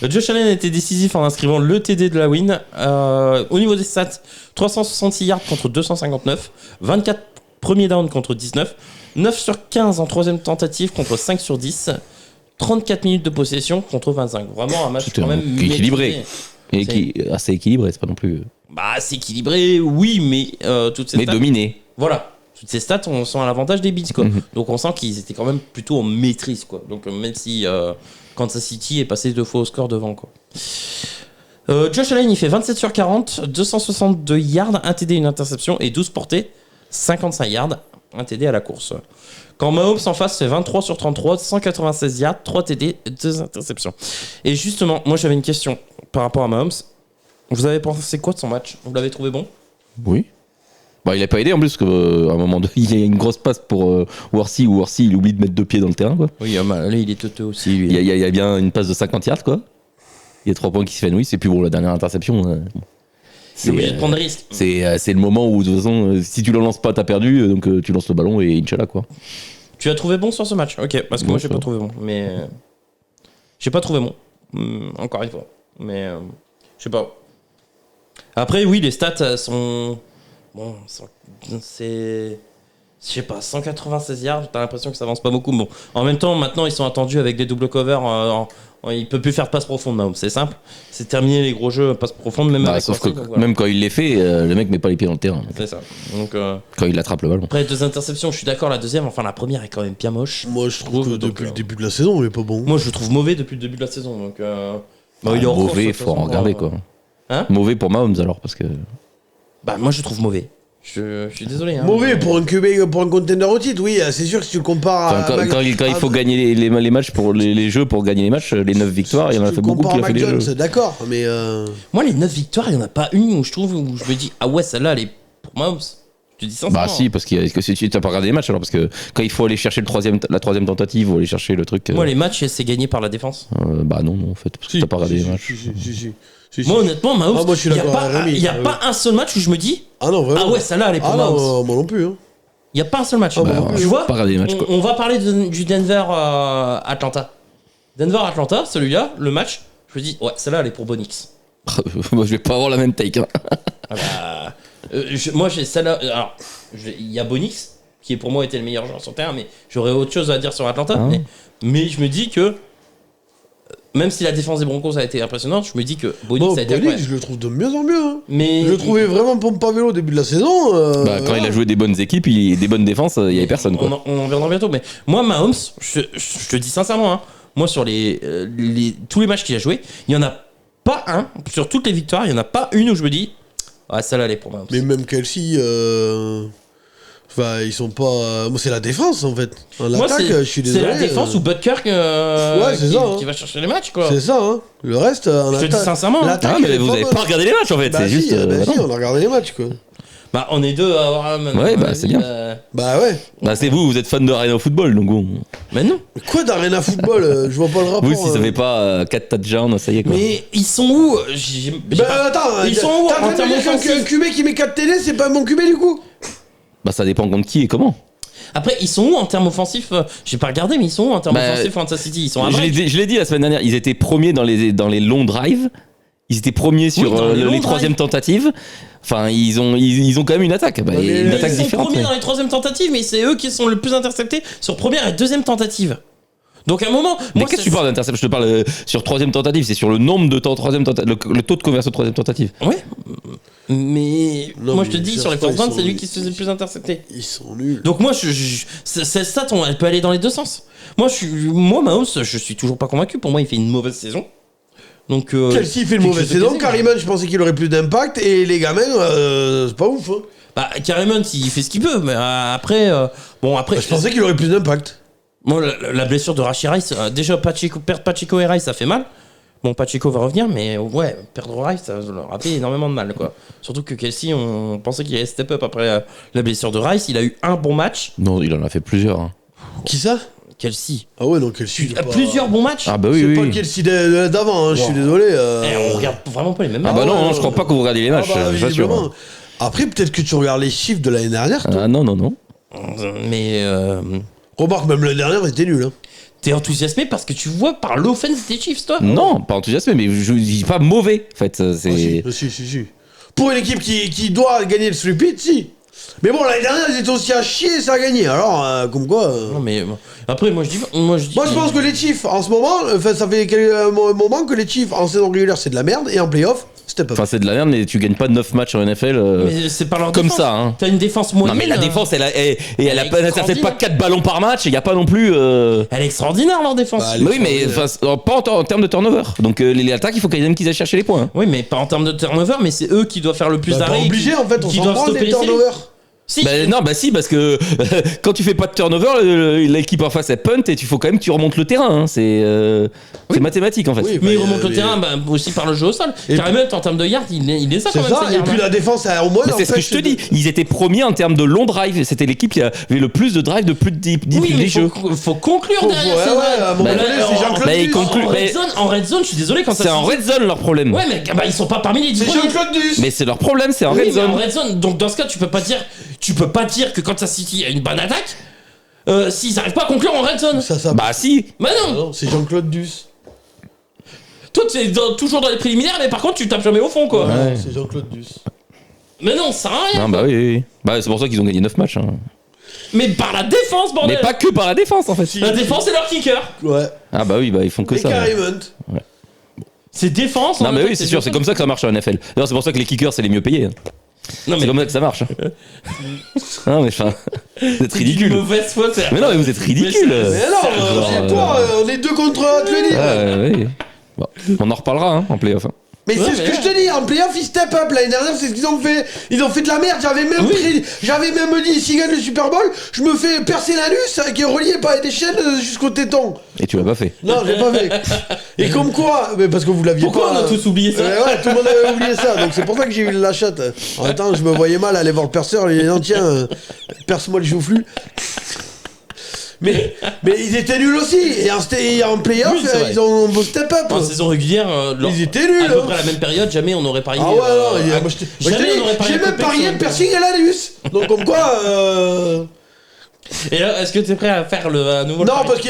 Josh Allen était décisif en inscrivant le TD de la win. Au niveau des stats, 366 yards contre 259, 24 premiers downs contre 19, 9 sur 15 en troisième tentative contre 5 sur 10, 34 minutes de possession contre 25. Vraiment un match C'était quand même équilibré. maîtrisé. Et qui assez équilibré, c'est pas non plus. Bah, c'est équilibré, oui, mais toutes ces Mais stats... dominé. Voilà. Toutes ces stats, on sent à l'avantage des Bills, quoi. Mhm. Donc on sent qu'ils étaient quand même plutôt en maîtrise, quoi. Donc même si Kansas City est passé 2 fois au score devant, quoi. Josh Allen, il fait 27 sur 40, 262 yards, 1 TD, une interception et 12 portées, 55 yards, 1 TD à la course. Quand Mahomes en face, c'est 23 sur 33, 196 yards, 3 TD, 2 interceptions. Et justement, moi j'avais une question par rapport à Mahomes. Vous avez pensé quoi de son match? Vous l'avez trouvé bon? Oui. Bah, il a pas aidé en plus, parce qu'à un moment donné, il y a une grosse passe pour Worthy, où Worthy il oublie de mettre 2 pieds dans le terrain. Quoi. Oui, là il est teuteux aussi, lui. Il y a bien une passe de 50 yards, quoi. Il y a 3 points qui s'évanouissent, et puis bon, la dernière interception. C'est obligé de prendre des risques. C'est le moment où, de toute façon, si tu le lances pas, t'as perdu, donc tu lances le ballon et Inch'Allah, quoi. Tu as trouvé bon sur ce match? Ok, parce que Bon, moi j'ai ça pas va. trouvé bon. Mais. J'ai pas trouvé bon. Encore une fois. Mais. Je sais pas. Après, oui, les stats sont. Bon, c'est. Je sais pas, 196 yards, t'as l'impression que ça avance pas beaucoup. Bon, en même temps, maintenant ils sont attendus avec des double covers. Il peut plus faire de passe profonde, Mahomes, c'est simple. C'est terminé les gros jeux passe profonde, même Bah, avec sauf que Worthy, donc voilà. même quand il les fait, le mec met pas les pieds dans le terrain. C'est ça. Donc, Quand il attrape le ballon. après, 2 interceptions, je suis d'accord. La deuxième, enfin la première est quand même bien moche. Moi, je trouve que Donc, depuis le début de la saison, il est pas bon. Moi, je le trouve mauvais depuis le début de la saison. Donc, bah, il est en course, Mauvais, de toute faut en façon, regarder, quoi. Hein? Mauvais pour Mahomes, alors, parce que. Bah, moi, je le trouve mauvais. Je suis désolé. Hein, Mauvais mais- pour un QB, pour un contender au titre, oui, c'est sûr que si tu le compares Enfin, à. quand il faut gagner les matchs pour les jeux pour gagner les matchs, les 9 victoires, il y en a fait beaucoup qui a fait les jeux. D'accord, mais. Moi, les 9 victoires, il n'y en a pas une où je trouve où je me dis, ah ouais, celle-là, elle est pour Mahomes. Je te dis sincèrement. Bah si, parce que si tu t'as pas regardé les matchs alors, parce que quand il faut aller chercher la troisième tentative ou aller chercher le truc. Moi, les matchs, c'est gagné par la défense. Bah non, en fait, parce que t'as pas regardé les matchs. Si. Moi, honnêtement, Mahomes, Ah, moi, je suis il n'y a, d'accord avec pas, Rémi. y a Ah, oui. pas un seul match où je me dis, Ah non, vraiment. ah ouais, celle-là, elle est pour Ah Mahomes. non, moi non plus. Hein. Il n'y a pas un seul match. Ah, Bah, tu vois, pas regarder les matchs, quoi. on va parler du Denver-Atlanta. Denver-Atlanta, celui-là, le match, je me dis, ouais, celle-là, elle est pour Bonix. Moi, je vais pas avoir la même take. Hein. Ah bah, moi, j'ai celle-là. Alors, il y a Bonix qui pour moi était le meilleur joueur sur terrain, mais j'aurais autre chose à dire sur Atlanta. Ah. Mais je me dis que même si la défense des Broncos a été impressionnante, je me dis que Bo Nix Bon, a été Bo Nix, incroyable. je le trouve de mieux en mieux. Hein. Mais Je le trouvais vraiment pompe à vélo au début de la saison. Quand il a joué des bonnes équipes, des bonnes défenses, il y avait personne quoi. On en reviendra bientôt. Mais moi, Mahomes, je te dis sincèrement, hein, moi sur tous les matchs qu'il a joué, il y en a pas un sur toutes les victoires, il y en a pas une où je me dis, ah celle-là elle est pour Mahomes. Mais même Kelsey, enfin, ils sont pas. Moi, c'est la défense en fait. En Moi, l'attaque, je suis c'est désolé. la défense ou Butker c'est ça, hein. qui va chercher les matchs quoi. C'est ça, hein. Le reste, en Je te dis attaque. sincèrement, hein. l'attaque, Ah, mais elle est vous avez bonne. pas regardé les matchs en fait, Bah c'est si, juste. si, non. on a regardé les matchs quoi. Bah on est deux à avoir Ouais, bah, c'est bien. Bah ouais. Bah, c'est vous êtes fan de Arena Football donc bon. Mais non. Mais quoi d'Arena Football Je vois pas le rapport. Vous, si ça fait pas 4 touchdowns, ça y est quoi. Mais ils sont où Attends, Ils sont où t'as en termes dire qu'un offensifs QB qui met 4 TD, c'est pas mon QB du coup Bah, ça dépend contre qui et comment. Après, ils sont où en termes offensifs J'ai pas regardé, mais ils sont où en termes Bah, offensifs Kansas City Ils sont à Je l'ai dit la semaine dernière, ils étaient premiers dans les longs drives. Ils étaient premiers sur dans les longs les troisièmes tentatives. Enfin, ils ont quand même une attaque. Bah, Non, mais une ils attaque Ils sont différente. premiers mais- dans les troisièmes tentatives, mais c'est eux qui sont le plus interceptés sur première et deuxième tentative. Donc à un moment, Mais moi, qu'est-ce que tu parles d'interception? Je te parle sur troisième tentative, c'est sur le nombre de troisième tentative, le taux de conversion de troisième tentative. Ouais. Mais Non, moi mais je te dis, ils sur les savent pas, first down, ils c'est sont- lui qui se faisait le plus intercepter. Ils sont nuls. Donc moi, cette stat, elle peut aller dans les deux sens. Moi, Mahomes, je suis toujours pas convaincu. Pour moi, il fait une mauvaise saison. Donc Kelsey fait une mauvaise saison. Carryman, je pensais qu'il aurait plus d'impact. Et les gamins, c'est pas ouf. Hein. Bah, Carryman, il fait ce qu'il peut, mais après, Je pensais qu'il aurait plus d'impact. Moi, la blessure de Rashee Rice, déjà perdre Pacheco et Rice, ça fait mal. Bon, Pacheco va revenir, mais ouais, perdre Rice, ça leur a fait énormément de mal, quoi. Surtout que Kelsey, on pensait qu'il allait step up après la blessure de Rice. Il a eu un bon match. Non, il en a fait plusieurs. Hein. Qui ça Kelsey. Ah ouais, non, Kelsey. Il a plusieurs bons matchs. Ah bah C'est oui, pas oui. le Kelsey d'avant, hein, je suis Wow. désolé. On regarde vraiment pas les mêmes Ah matchs. bah non, ouais, je crois pas que vous regardez les matchs, Ah bah, je t'assure. visiblement. Après, peut-être que tu regardes les chiffres de l'année dernière. toi. Ah non, non, non. Mais Remarque, même l'année dernière, c'était nul. Hein. t'es enthousiasmé parce que tu vois par l'offense des Chiefs, toi. Non, pas enthousiasmé, mais je dis pas mauvais, en fait. C'est. Si. Pour une équipe qui doit gagner le repeat, si. Mais bon, l'année dernière, ils étaient aussi à chier et ça a gagné. Alors, comme quoi. Non, mais après, moi je dis. Moi, je pense que les Chiefs, en ce moment, enfin, ça fait un moment que les Chiefs, en saison régulière, c'est de la merde. Et en playoff, step up. Enfin, c'est de la merde, mais tu gagnes pas 9 matchs en NFL. Mais c'est pas leur Comme défense. ça, hein. T'as une défense moyenne. Non, mais la défense, elle est n'intercepte pas extraordinaire. 4 ballons par match, il n'y a pas non plus. Elle est extraordinaire, leur défense. Bah, Mais oui, mais enfin, pas en termes de turnover. Donc, les attaques, il faut qu'ils aillent chercher les points. Hein. Oui, mais pas en termes de turnover, mais c'est eux qui doivent faire le plus Bah, pas d'arrêts. obligé, en fait, on qui s'en doivent branle stopper des les séries. turnovers. Si. Bah, non, bah si, parce que quand tu fais pas de turnover, l'équipe en face elle punt et tu faut quand même que tu remontes le terrain. Hein. C'est mathématique en fait. Oui, Mais il bah, remonte le mais- terrain aussi par le jeu au sol. Et Carrément, en termes de yards, il les a quand C'est même. ça, ces et yards, puis hein. la défense, au moins. Mais c'est ce que je te dis. Ils étaient premiers en termes de long drive. C'était l'équipe qui avait le plus de drive de plus de 10 Oui, mais jeux. faut conclure derrière Ouais, ces ouais, drives. à un moment Bah, donné, là, c'est Jean-Claude bah, il Duss. conclut- mais- En red zone, je suis désolé quand ça. C'est en red zone leur problème. Ouais, mais ils sont pas parmi les 10 C'est premiers. Jean-Claude Duss. Mais c'est leur problème, c'est en Oui, red mais zone. en red zone. Donc dans ce cas, tu peux pas dire que Kansas City a une bonne attaque s'ils arrivent pas à conclure en red zone. Ça. Bah si. Bah Ah non. non, c'est Jean-Claude Duss. Toi, tu es toujours dans les préliminaires, mais par contre, tu tapes jamais au fond, quoi. Ouais. C'est Jean-Claude Duss. Mais non, ça sert à rien. Non, bah oui. Bah c'est pour ça qu'ils ont gagné 9 matchs. Hein. Mais par la défense, bordel. Mais pas que par la défense en fait. Si. La défense, c'est leur kicker. Ouais. Ah bah oui, bah ils font que Et ça. Carryman. C'est défense. Non en mais attaque, oui, c'est sûr, c'est défense. comme ça que ça marche en NFL. D'ailleurs, c'est pour ça que les kickers c'est les mieux payés. Hein. Non, C'est mais comme ça que ça marche. Hein. Non mais enfin, vous êtes c'est d'une ridicule. mauvaise foi, c'est- Mais non mais vous êtes ridicule. Mais alors, Genre, toi, on est deux contre un, tu le dis. Ouais, oui. Bon, on en reparlera hein, en playoff. Hein. Mais Ouais, c'est ce mais que je te dis, en playoff, ils step up. L'année dernière, c'est ce qu'ils ont fait. Ils ont fait de la merde. J'avais même dit, s'ils gagnent le Super Bowl, je me fais percer l'anus qui est relié par des chaînes jusqu'au téton. Et tu l'as pas fait. Non, j'ai pas fait. Et comme quoi, mais parce que vous l'aviez Pourquoi pas. on a tous oublié ça Ouais, tout le monde avait oublié ça. Donc c'est pour ça que j'ai eu la chatte. En même temps, je me voyais mal aller voir le perceur. Il dit non, tiens, perce-moi le joufflu. Mais ils étaient nuls aussi. Et en playoff, Oui, c'est vrai. ils ont step up. En saison régulière, Ils étaient nuls. à peu hein. près à la même période, jamais on aurait parié. Ah ouais, non, moi, je te jamais on aurait dis, parié j'ai même Copex parié sur le une- piercing et l'anus. Donc comme quoi. Et là, est-ce que t'es prêt à faire un nouveau Non, pari parce que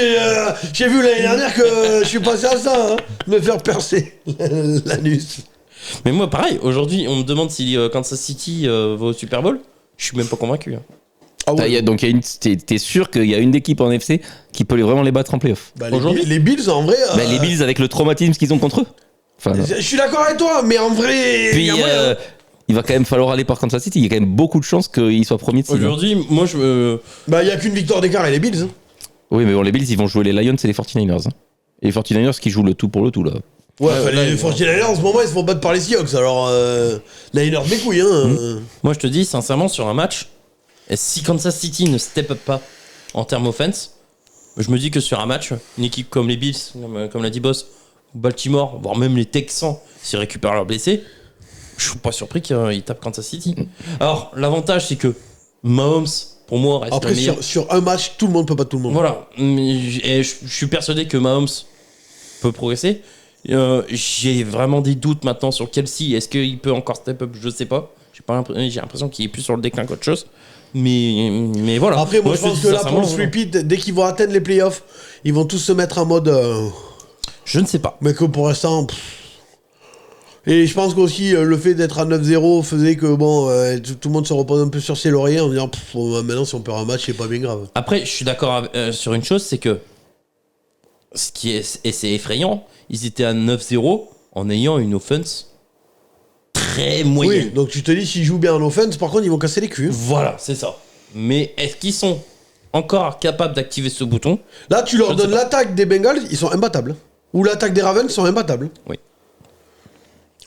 j'ai vu l'année dernière que je suis passé à ça, hein, me faire percer l'anus. Mais moi, pareil, aujourd'hui, on me demande si Kansas City va au Super Bowl. Je suis même pas convaincu. Hein. Ah ouais. Donc t'es sûr qu'il y a une équipe en FC qui peut vraiment les battre en playoff. Bah, Aujourd'hui les Bills, en vrai. Les Bills avec le traumatisme qu'ils ont contre eux. Enfin, Je suis d'accord avec toi, mais en vrai. puis y a moyen. il va quand même falloir aller par Kansas City. Il y a quand même beaucoup de chances qu'ils soient premiers de seed. Aujourd'hui, moi, je me. Bah, il y a qu'une victoire d'écart et les Bills. Hein. Oui, mais bon, les Bills, ils vont jouer les Lions et les 49ers. hein. Et les 49ers qui jouent le tout pour le tout, là. Ouais, Ouais, les là, 49ers, en ce moment, ils se font battre par les Seahawks. Alors, Niners, mes couilles, hein. Moi, je te dis, sincèrement, sur un match, si Kansas City ne step up pas en termes offense, je me dis que sur un match, une équipe comme les Bills, comme l'a dit Boss, Baltimore, voire même les Texans, s'ils récupèrent leurs blessés, je suis pas surpris qu'ils tapent Kansas City. Alors, l'avantage, c'est que Mahomes, pour moi, reste Après, le meilleur. sur un match, tout le monde peut battre tout le monde. Voilà. Et je suis persuadé que Mahomes peut progresser. J'ai vraiment des doutes maintenant sur Kelsey. Est-ce qu'il peut encore step up? Je sais pas. J'ai l'impression qu'il est plus sur le déclin qu'autre chose. Mais voilà. Après, moi, je te pense dis que là, sincèrement, pour le repeat, dès qu'ils vont atteindre les playoffs, ils vont tous se mettre en mode. je ne sais pas. Mais que pour l'instant. Et je pense qu'aussi, le fait d'être à 9-0 faisait que, bon, tout le monde se repose un peu sur ses lauriers en disant, maintenant, si on perd un match, c'est pas bien grave. Après, je suis d'accord sur une chose, c'est que ce qui est, et c'est effrayant, ils étaient à 9-0 en ayant une offense très moyenne. Oui, donc tu te dis, s'ils jouent bien en offense, par contre, ils vont casser les culs. Voilà, c'est ça. Mais est-ce qu'ils sont encore capables d'activer ce bouton? Là, tu Je leur ne sais donnes pas. l'attaque des Bengals, ils sont imbattables. Ou l'attaque des Ravens, ils sont imbattables. Oui.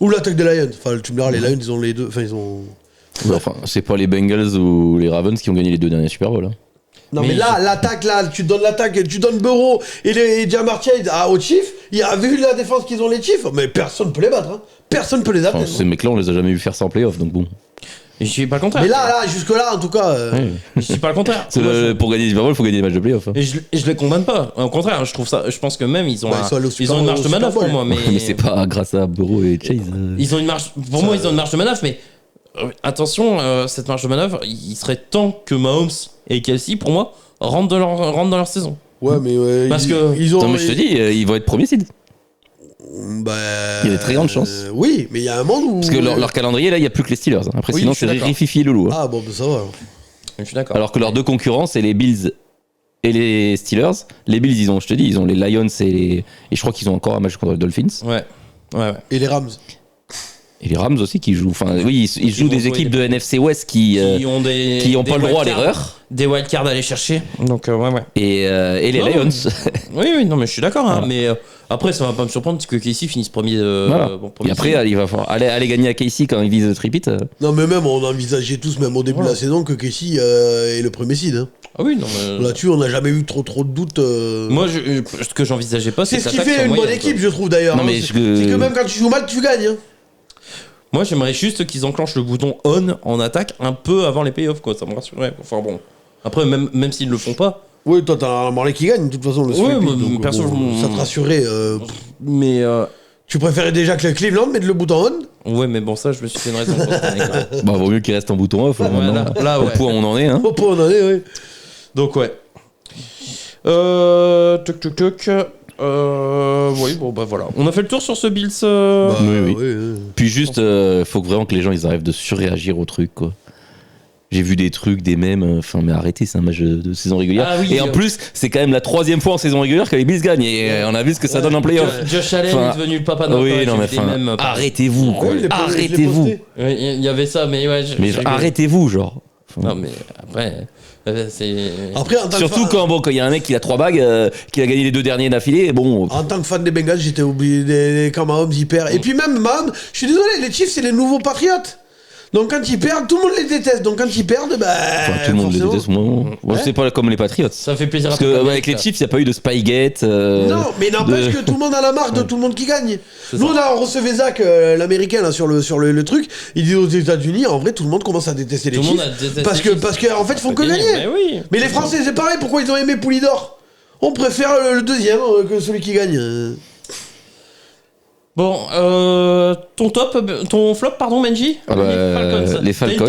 Ou l'attaque des Lions. Enfin, tu me diras, les Lions, ils ont les deux. Enfin, ils ont. Ouais, enfin, c'est pas les Bengals ou les Ravens qui ont gagné les 2 derniers Super Bowl. hein. Non, Mais mais là, l'attaque, là, tu donnes l'attaque, tu donnes Burrow et Jamar Chase aux Chiefs. Il a vu la défense qu'ils ont, les Chiefs, mais personne peut les battre. Hein. Personne peut les Enfin, atteindre. ces mecs-là, on les a jamais vu faire ça en playoff, donc bon. Je suis pas le contraire. Mais là, jusque-là, en tout cas. Je suis pas le contraire. C'est pour gagner les Super Bowl, il faut gagner des matchs de playoff. hein. Et je les condamne pas. Au contraire, je trouve ça. Je pense que même ils ont, Ouais, ils sont allés au ils Super ont une Bowl, marge de au Super manœuvre pour Bowl. moi. Mais c'est pas grâce à Burrow et Chase. Ils ont une marge. Pour moi, ils ont une marge de manœuvre, mais attention, cette marge de manœuvre, il serait temps que Mahomes et Kelsey, pour moi, rentrent dans leur saison. Ouais, mais Parce ils, que- ils ont. Non, mais je te dis, ils vont être premiers seed. Bah, Il y a de très grandes chances. Oui, mais il y a un monde où. Parce que leur calendrier, là, il n'y a plus que les Steelers. hein. Après, Oui, sinon, je suis c'est d'accord. Rififi et Loulou. hein. Ah, bon, bah, ça va. alors. Je suis d'accord. Alors que leurs 2 concurrents, c'est les Bills et les Steelers. Les Bills, je te dis, ils ont les Lions et je crois qu'ils ont encore un match contre les Dolphins. Ouais. Et les Rams. Et les Rams aussi qui jouent. Enfin, oui, ils jouent vont des jouer équipes des- de NFC West qui ont des. qui ont des pas le droit à wildcards. l'erreur. Des wildcards à aller chercher. Donc, ouais. Et les Non, Lions. Oui, non, mais je suis d'accord. Hein, Voilà. mais après, ça va pas me surprendre que Casey finisse premier. Voilà. Premier Et après, il va falloir aller gagner à Casey quand ils visent le tripit. Non, mais même, on envisageait tous, même au début de la saison, que Casey est le premier seed. Hein. Ah oui, non, mais. Là-dessus, on n'a jamais eu trop de doutes. Moi, ce que j'envisageais pas, C'est c'est ce qui que l'attaque fait soit une bonne moyenne, équipe, quoi. je trouve d'ailleurs. Non, hein. mais C'est que même quand tu joues mal, tu gagnes. Hein. Moi, j'aimerais juste qu'ils enclenchent le bouton on en attaque un peu avant les playoffs, quoi. Ça me rassurerait. Enfin bon. Après, même s'ils le font pas. Oui, toi, t'as un Marley qui gagne, de toute façon, le Ouais, sweep, moi, donc, perso, ça te rassurait. Mais. Tu préférais déjà que le Cleveland mette le bouton on? Ouais, mais bon, ça, je me suis fait une raison pour cette année, quand même. Bah, vaut mieux qu'il reste en bouton off. Ouais, maintenant. là, Au ouais. point où on en est. Hein. Oh, pas on en est, oui. Donc, ouais. Tuc. Oui, bon, bah voilà. On a fait le tour sur ce Bills. Bah, oui. oui. Puis juste, faut que vraiment que les gens ils arrivent de surréagir au truc, quoi. J'ai vu des trucs, des mèmes, enfin, mais arrêtez, c'est un match de saison régulière. Ah oui, et en plus, c'est quand même la 3e fois en saison régulière que les Bills gagnent. Et on a vu ce que ça donne en playoff. Josh Allen Enfin, est devenu le papa de notre Oui, pote, non, mais j'ai vu des mèmes, arrêtez-vous, quoi. Ouais, je l'ai Arrêtez-vous. posté. Oui, il y avait ça, mais ouais. Mais j'ai- arrêtez-vous, genre. Enfin, Non, mais après, c'est. Après, en tant, surtout que fan, quand il y a un mec qui a 3 bagues, qui a gagné les 2 derniers d'affilée, bon. en tant que fan des Bengals, j'étais obligé quand Mahomes y perd. Et puis même Mahomes, je suis désolé, les Chiefs, c'est les nouveaux Patriotes. Donc quand ils perdent, tout le monde les déteste. Donc quand ils perdent, bah. Enfin, tout le monde les forcément. déteste, moi. C'est pas comme les Patriots. Ça fait plaisir Parce à que tout le avec les monde, Chiefs, il n'y a pas eu de Spygate. Non, mais n'empêche de- que tout le monde a la marque de tout le monde qui gagne. C'est Nous, ça. là, on recevait Zach, l'américain, là, sur le truc. Il dit aux États-Unis, en vrai, tout le monde commence à détester les Tout le monde Chiefs. a détesté Parce les que, Chiefs. parce qu'en fait, ils font que Gagner, gagner. mais oui. Mais les Français, c'est pareil. Pourquoi ils ont aimé Poulidor? On préfère le deuxième que celui qui gagne. Bon, ton flop, pardon, Menji. Ah bah, les Falcons.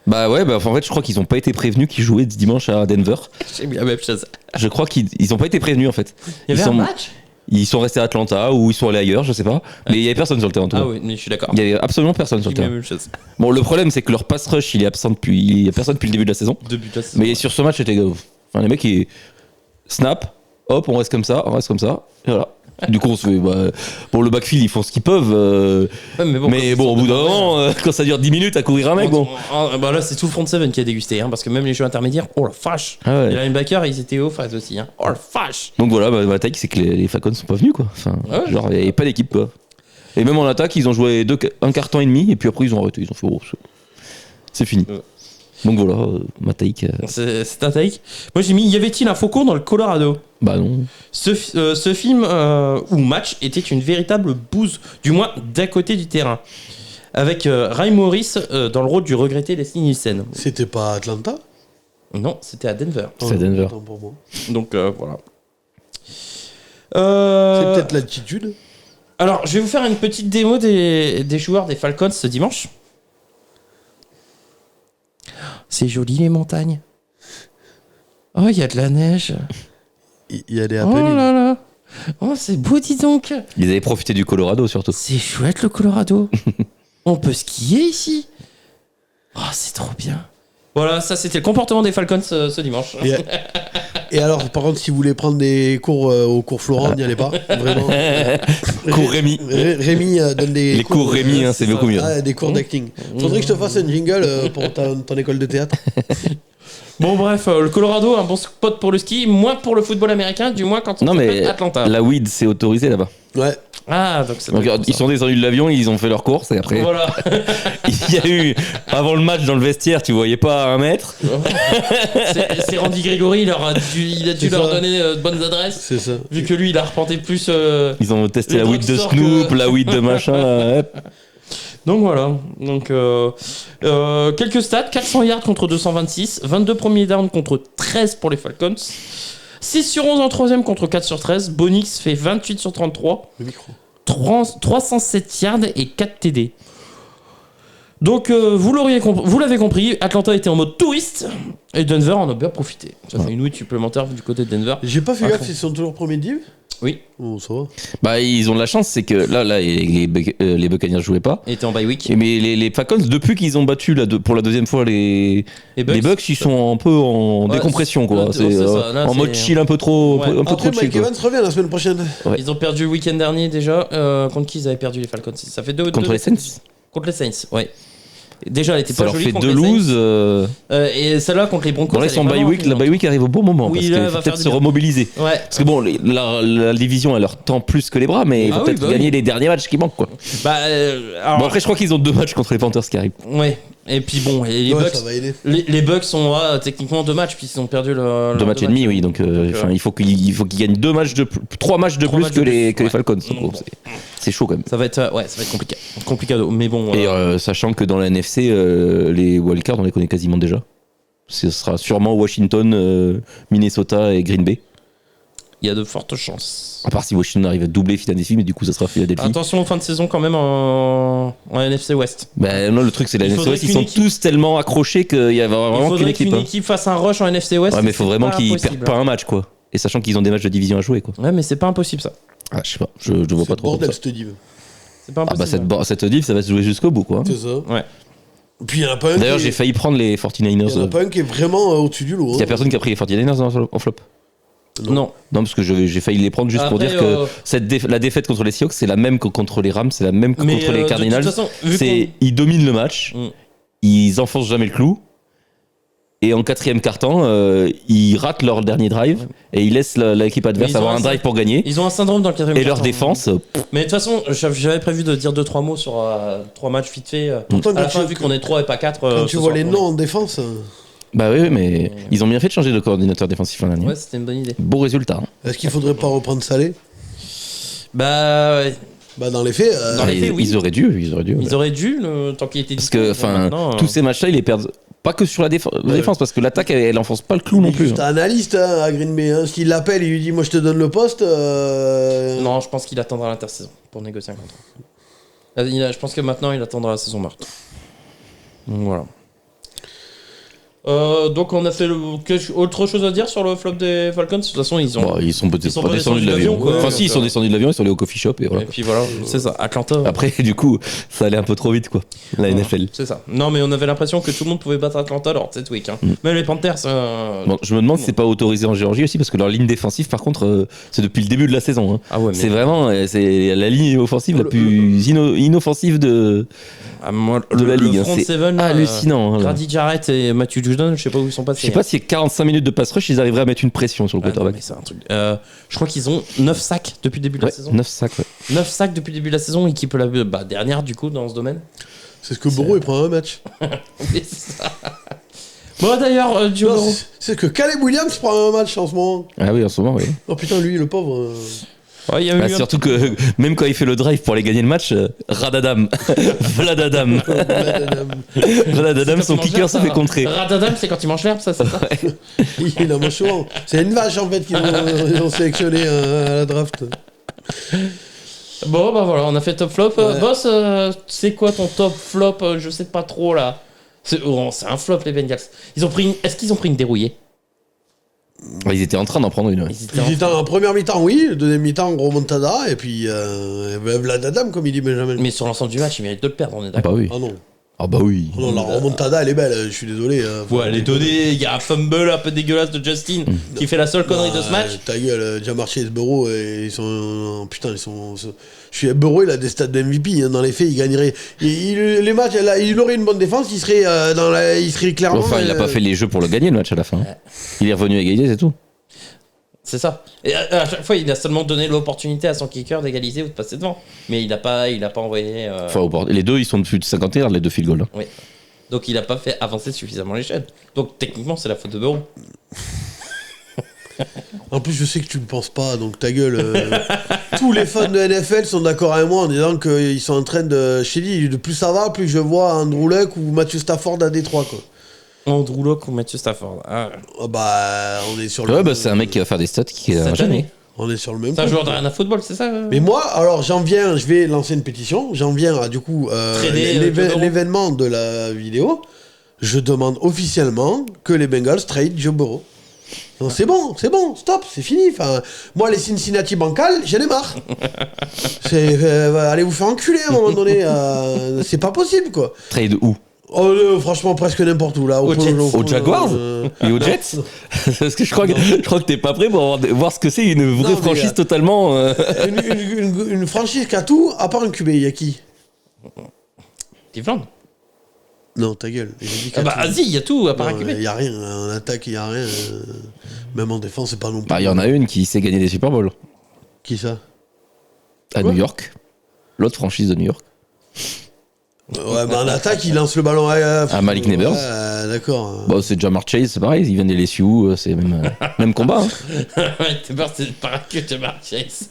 Bah ouais, bah en fait, je crois qu'ils ont pas été prévenus qu'ils jouaient dimanche à Denver. J'ai mis la même chose. Je crois qu'ils ont pas été prévenus en fait. Il y Ils avait un sont- match. Ils sont restés à Atlanta ou ils sont allés ailleurs, je sais pas. Mais il y avait personne sur le terrain. tout. Ah oui, mais je suis d'accord. Il y avait absolument personne sur le Il met la terrain. même chose. Bon, le problème c'est que leur pass rush, il est absent depuis, il y a personne depuis le début de la saison. Deux buts à six. Mais sur ce match, c'était, enfin, les mecs, ils snap, hop, on reste comme ça, et voilà. Du coup, on se fait, bon, le backfield, ils font ce qu'ils peuvent. Ouais, mais bon, au bout d'un moment, quand ça dure 10 minutes à courir un mec, bon. Bah là, c'est tout le front 7 qui a dégusté, hein, parce que même les jeux intermédiaires, oh la vache. Ah ouais. Les linebackers, ils étaient hauts phase aussi, hein. Oh la vache. Donc voilà, ma take, c'est que les Falcons sont pas venus, quoi. Enfin, Ouais, genre, il n'y avait pas d'équipe, quoi. Et même en attaque, ils ont joué un quart-temps et demi, et puis après, ils ont arrêté. Ils ont fait, c'est fini. Ouais. Donc voilà, ma take. C'est un take. Moi j'ai mis, y avait-il un faucon dans le Colorado? Bah non. Ce film ou match était une véritable bouse, du moins d'un côté du terrain. Avec Ray Morris dans le rôle du regretté Leslie Nielsen. C'était pas Atlanta? Non, c'était à Denver. C'est Denver. Attends, pour moi. Donc voilà. C'est peut-être l'altitude. Alors, je vais vous faire une petite démo des joueurs des Falcons ce dimanche. C'est joli les montagnes. Oh, il y a de la neige. Il y a des Oh happenings. là là. Oh, c'est beau, dis donc. Ils avaient profité du Colorado, surtout. C'est chouette le Colorado. On peut skier ici. Oh, c'est trop bien. Voilà, ça c'était le comportement des Falcons ce dimanche. Et alors, par contre, si vous voulez prendre des cours au cours Florent, n'y allez pas. Vraiment. Cours Rémi. Rémi donne des Les cours Rémi, hein, c'est beaucoup mieux. Ah, des cours d'acting. Faudrait que je te fasse un jingle pour ton école de théâtre. Bon bref, le Colorado, un bon spot pour le ski, moins pour le football américain, du moins quand on Non, s'appelle mais Atlanta. la weed, c'est autorisé là-bas. Ouais. Ah, donc c'est Donc, ils sont descendus de l'avion, ils ont fait leur course, et après, Voilà. il y a eu, avant le match dans le vestiaire, tu voyais pas à 1 mètre. C'est Randy Gregory, il a dû C'est leur ça. donner de bonnes adresses. C'est ça. Vu que lui, il a repenté plus. Ils ont testé Les la weed de drugstores Snoop, que- la weed de machin. hop. Donc voilà. Donc, quelques stats 400 yards contre 226, 22 premiers downs contre 13 pour les Falcons, 6 sur 11 en troisième contre 4 sur 13. Bonix fait 28 sur 33, Le micro. 307 yards et 4 TD. Donc vous l'avez compris, Atlanta était en mode touriste et Denver en a bien profité. Ça fait une week supplémentaire du côté de Denver. J'ai pas fait Ah, gaffe bon. s'ils sont toujours premiers de div. Oui, Oh, ça va. Bah, ils ont de la chance, c'est que là les Buccaneers jouaient pas. il était en bye week. Mais les Falcons, depuis qu'ils ont battu pour la deuxième fois les Bucks, ils sont un peu en Ouais, décompression, quoi. c'est ça. Là, en mode c'est- chill un peu trop, Ouais. un peu Après, trop chill. Mike quoi. Evans revient la semaine prochaine. Ouais. Ils ont perdu le week-end dernier déjà. Contre qui ils avaient perdu les Falcons? Ça fait deux. Contre deux- les Saints. Contre les Saints, ouais. Déjà, elle était Ça pas leur jolie fait contre 2 les Saints. lose. Et celle-là contre les Broncos. Bon, là, ils elle sont est en bye vraiment week. La amusante. bye week arrive au bon moment. Oui, parce là, qu'il elle faut va faire peut-être du se bien. remobiliser. Ouais. Parce que bon, la division, elle leur tend plus que les bras, mais il Ah faut oui, peut-être bah gagner oui. les derniers matchs qui manquent, quoi. Bah, alors, Bon, après, je crois qu'ils ont 2 matchs contre les Panthers qui arrivent. ouais. Et puis bon, et les Ouais, Bucks. ça va aider. Les Bucks sont techniquement 2 matchs puisqu'ils ont perdu le. 2 matchs et demi, oui. Donc, il faut qu'ils gagnent 3 matchs de 3 plus matchs que de les plus, ouais. Falcons. Bon. C'est chaud quand même. Ça va être compliqué. Complicado. Mais bon. Et sachant que dans la NFC, les wildcards, on les connaît quasiment déjà. Ce sera sûrement Washington, Minnesota et Green Bay. Il y a de fortes chances. À part si Washington arrive à doubler Philadelphie, mais du coup, ça sera Philadelphie. Attention aux fins de saison quand même en NFC West. Ben non, le truc, c'est la Il NFC faudrait West, ils qu'une sont équipe- tous tellement accrochés qu'il y a vraiment Il qu'une faudrait équipe. qu'une hein. équipe fasse un rush en NFC West. Ouais, mais il faut c'est vraiment pas qu'ils impossible. perdent pas un match, quoi. Et sachant qu'ils ont des matchs de division à jouer, quoi. Ouais, mais c'est pas impossible ça. Ah, je sais pas, je vois pas trop. Bordel, comme ça. cette div. C'est pas Ah impossible. bah cette div, ça va se jouer jusqu'au bout, quoi. C'est ça. Ouais. Puis il y en a pas un. D'ailleurs, qui- j'ai failli prendre les 49ers. Il y en a pas un qui est vraiment au-dessus du lot. Il y a personne qui a pris les 49ers en flop. Non. Non, parce que j'ai failli les prendre juste pour Après, dire que la défaite contre les Seahawks, c'est la même que contre les Rams, c'est la même que Mais contre les de Cardinals. toute façon, vu C'est ils dominent le match, Mm. ils enfoncent jamais le clou. Et en 4e quart-temps, ils ratent leur dernier drive et ils laissent l'équipe adverse ils ont avoir un un drive pour gagner. ils ont un syndrome dans le 4e Et leur quart-temps. défense, Mais de toute façon, j'avais prévu de dire 2-3 mots sur 3 matchs vite fait. Pourtant, À la quand fin, tu- vu qu'on est 3 et pas 4. Quand tu vois les noms en défense. bah oui, mais ils ont bien fait de changer de coordinateur défensif l'an dernier. Ouais, c'était une bonne idée. Beau résultat. hein. Est-ce qu'il faudrait pas reprendre Salé? Bah, ouais. Bah, dans les faits. Dans les ils, faits, oui. ils auraient dû. Ils auraient dû, tant qu'il était Parce dispo. que, Bon, enfin, maintenant, tous ces matchs-là, ils les perdent. Pas que sur la Ouais. défense, parce que l'attaque, elle enfonce pas le clou non plus. Juste hein. un analyste à Green Bay. Hein. S'il l'appelle, il lui dit moi je te donne le poste. Non, je pense qu'il attendra l'intersaison pour négocier un contrat. Je pense que maintenant, il attendra la saison morte. Donc voilà. Donc on a fait autre chose à dire sur le flop des Falcons. De toute façon ils ont. Bon, ils sont peut-être Ils sont pas pas descendus de l'avion. quoi. Enfin, si, ils sont descendus de l'avion, ils sont allés au coffee shop et voilà. Et puis voilà, c'est ça. Atlanta. Après, du coup, ça allait un peu trop vite, quoi. La NFL. C'est ça. Non mais on avait l'impression que tout le monde pouvait battre Atlanta lors de cette week. Hein. Même les Panthers. Bon, je me demande si c'est pas autorisé en Géorgie aussi, parce que leur ligne défensive, par contre, c'est depuis le début de la saison. Hein. Ah ouais. Mais... C'est vraiment c'est la ligne offensive la plus inoffensive de la ligue. Le front C'est seven, hallucinant. Hein, Grady Jarrett et Matthew Judon, je sais pas où ils sont passés. je sais pas si 45 minutes de pass rush, ils arriveraient à mettre une pression sur le quarterback. C'est un truc. Je crois qu'ils ont 9 sacs depuis le début de la saison. 9 sacs, ouais. 9 sacs depuis le début de la saison, équipe la dernière du coup dans ce domaine. C'est ce que Burrow il prend un match. Oui, c'est ça. Bon d'ailleurs, Joe Non, Burrow. c'est que Caleb Williams prend un match en ce moment. Ah oui, en ce moment, oui. Oh putain, lui, le pauvre. Ouais, il y a eu un- Surtout que même quand il fait le drive pour aller gagner le match, Radadam, Vladadam, Vladadam, son kicker se fait contrer. Radadam, c'est quand il mange l'herbe, ça, c'est ça. Il en mange souvent. C'est une vache en fait qu'ils ont sélectionné à la draft. Bon, bah voilà, on a fait top flop. Ouais. Boss, c'est quoi ton top flop? Je sais pas trop là. C'est un flop les Bengals. Est-ce qu'ils ont pris une dérouillée? Ils étaient en train d'en prendre une. Ouais. Ils étaient en- En première mi-temps, oui. Deuxième mi-temps, remontada. Et puis, Vladadam, comme il dit Benjamin. Mais sur l'ensemble du match, ils méritent de le perdre, on est Ah bah d'accord. oui. Ah non. Ah bah oui. Non, la remontada, elle est belle. Je suis désolé. Ouais, les données, il y a un fumble un peu dégueulasse de Justin qui fait la seule connerie de ce match. Ta gueule, Jamar Chase, Burrow, ils sont. Putain, ils sont. Burrow, il a des stats de MVP. Hein. Dans les faits, il gagnerait. Les matchs, il aurait une bonne défense. Il serait, il serait clairement. Enfin, il a pas fait les jeux pour le gagner le match à la fin. Il est revenu à égaliser, c'est tout. C'est ça. Et à chaque fois, il a seulement donné l'opportunité à son kicker d'égaliser ou de passer devant. Mais il a pas envoyé. Enfin, les deux, ils sont depuis de 50 yards, les deux field goals. Hein. Oui. Donc il a pas fait avancer suffisamment l'échelle. Donc techniquement, c'est la faute de Burrow. En plus, je sais que tu ne penses pas, donc ta gueule. Tous les fans de NFL sont d'accord avec moi en disant qu'ils sont en train de. Je t'ai dit, de plus ça va, plus je vois Andrew Luck ou Matthew Stafford à Détroit, quoi. Andrew Luck ou Matthew Stafford. Ah. Oh, bah, on est sur le. Ouais, bah c'est un mec qui va faire des stats qui Cette jamais. année. On est sur le même. C'est un point. joueur de rien à football, c'est ça Mais moi, alors je vais lancer une pétition. J'en viens à du coup Trader, Joe Burrow. l'événement de la vidéo. Je demande officiellement que les Bengals trade Joe Burrow. Non, c'est bon, stop, c'est fini. Enfin, moi, les Cincinnati bancals, j'en ai marre. Allez vous faire enculer à un moment donné. C'est pas possible, quoi. Trade où? Oh, franchement, presque n'importe où, là. Aux Jets. Aux Jaguars Et aux Jets? Parce que je crois que t'es pas prêt pour voir ce que c'est une vraie Non, mais, franchise totalement. une franchise qui a tout, à part un QB, il y a qui? Cleveland. Non, ta gueule. J'ai dit qu'il Ah y a bah, tout. vas-y, il y a tout à part un Non, QB. il y a rien. En attaque, il y a rien. Même en défense, c'est pas non plus. Bah, il y en a une qui sait gagner des Super Bowls. Qui ça? À Quoi New York. L'autre franchise de New York. Ouais, mais en attaque, il lance le ballon à Malik Neighbors. Ouais, d'accord. Bon, c'est Jamar Chase, c'est pareil, il vient des LSU, c'est même combat. Hein. Ouais, t'es peur, c'est pareil que Jamar Chase.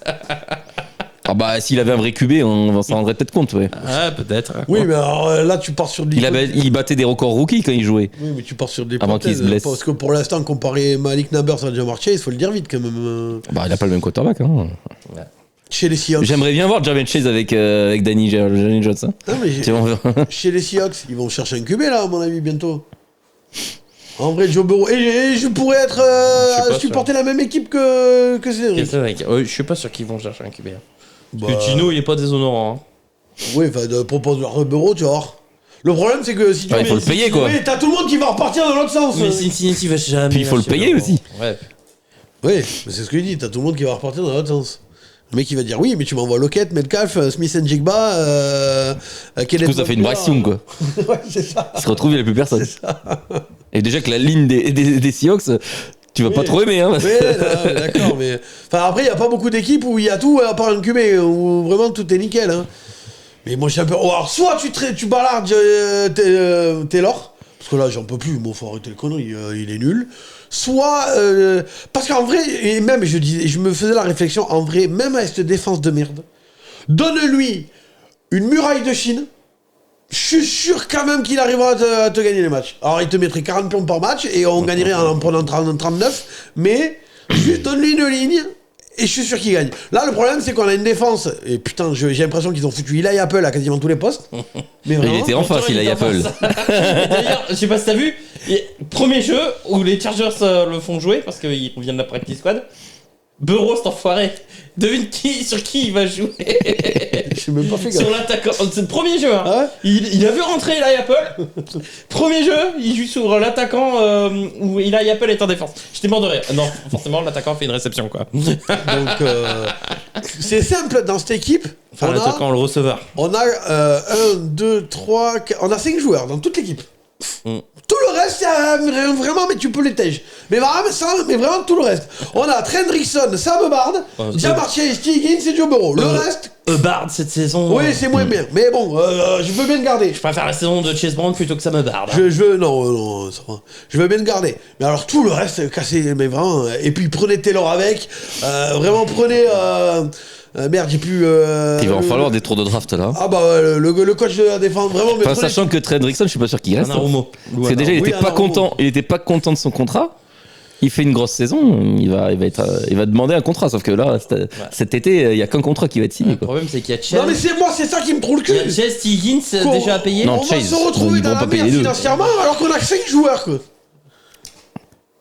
Ah bah, s'il avait un vrai QB, on s'en rendrait peut-être compte, ouais. Ah, peut-être. Oui, mais alors là, tu pars sur de Il battait des records rookies quand il jouait. Oui, mais tu pars sur des Avant qu'il se blesse. Parce que pour l'instant, comparer Malik Neighbors à Jamar Chase, il faut le dire vite quand même. Bah, il a pas le même quarterback. Hein. Chez les Seahawks. J'aimerais bien voir Jamar Chase avec Danny Jones. Hein. Non, mais Tu vois, chez les Seahawks, ils vont chercher un QB là, à mon avis, bientôt. En vrai, Joe Burrow. Et je pourrais être Je suis pas supporter la même équipe que Cédric. Je suis pas sûr qu'ils vont chercher un QB. Bah, Parce que Gino, il est pas déshonorant. Hein. Oui, enfin, propose-leur Burrow, tu vois. Le problème, c'est que si tu. Ouais, il faut le payer, quoi. Oui, t'as tout le monde qui va repartir dans l'autre sens. Mais Cincinnati va jamais. Puis il faut le lâcher payer Burrow. aussi. Ouais. Oui, mais c'est ce que je dis, t'as tout le monde qui va repartir dans l'autre sens. Le mec, il va dire oui, mais tu m'envoies Lockett, Metcalf, Smith and Jigba, Du coup, ça fait une Bryce Young, quoi. Ouais, c'est ça. Il se retrouve, il n'y a plus personne. Et déjà que la ligne des Seahawks, tu vas Oui. pas trop aimer. Hein. Oui, non, d'accord, mais. Enfin, après, il n'y a pas beaucoup d'équipes où il y a tout à part un QB, où vraiment tout est nickel. Hein. Mais moi, j'ai un peu. Oh, alors, soit tu balardes Taylor, parce que là, j'en peux plus, bon, faut arrêter le connerie, il est nul. Soit. Parce qu'en vrai, et même, je me faisais la réflexion, en vrai, même avec cette défense de merde, donne-lui une muraille de Chine. Je suis sûr quand même qu'il arrivera à te gagner les matchs. Alors, il te mettrait 40 pions par match et on gagnerait en prenant 39, mais juste donne-lui une ligne Et je suis sûr qu'il gagne. Là, le problème, c'est qu'on a une défense. Et putain, j'ai l'impression qu'ils ont foutu Eli Apple à quasiment tous les postes. Mais Il vraiment. était en face, il a Apple. D'ailleurs, je sais pas si t'as vu, premier jeu où les Chargers le font jouer parce qu'il revient de la practice squad. Burrow, cet enfoiré. Devine sur qui il va jouer. Je suis même pas fait gaffe. Sur l'attaquant. C'est le premier jeu. Hein. Ah ouais Il a vu rentrer Eli Apple. Premier jeu, il joue sur l'attaquant où Eli Apple est en défense. J'étais mort de rire. Non, forcément, l'attaquant fait une réception, quoi. Donc, c'est simple dans cette équipe. Enfin, l'attaquant, le receveur. On a 1, 2, 3, 4. On a 5 joueurs dans toute l'équipe. Tout le reste, c'est vraiment, mais tu peux les tèges. Mais vraiment tout le reste. On a Trent Rickson, Sam Bard, Jamar Chase, T. Higgins et Joe Burrow. Le reste. Bard cette saison. Oui, c'est moins bien. Mais bon, je veux bien le garder. Je préfère la saison de Chase Brown plutôt que Sam Bard. Je veux. Non, ça va. Je veux bien le garder. Mais alors, tout le reste, cassé, mais vraiment. Et puis, prenez Taylor avec. Vraiment, prenez. Merde, j'ai plus. Il va en falloir des tours de draft là. Ah bah, le coach de la défense, vraiment. Mais Enfin, sachant que Trent Rickson, je suis pas sûr qu'il reste. Parce que déjà, il était pas content. Il était pas content de son contrat. Il fait une grosse saison, il va demander un contrat. Sauf que là, cet été, il y a qu'un contrat qui va être signé. Le problème, c'est qu'il y a Chase. Non, mais c'est ça qui me trouve le cul. Il y a Chase, T. Higgins déjà à payer. Non, On va Chase, se retrouver ils dans vont la pas payer merde les deux. financièrement alors qu'on a que 5 joueurs, quoi.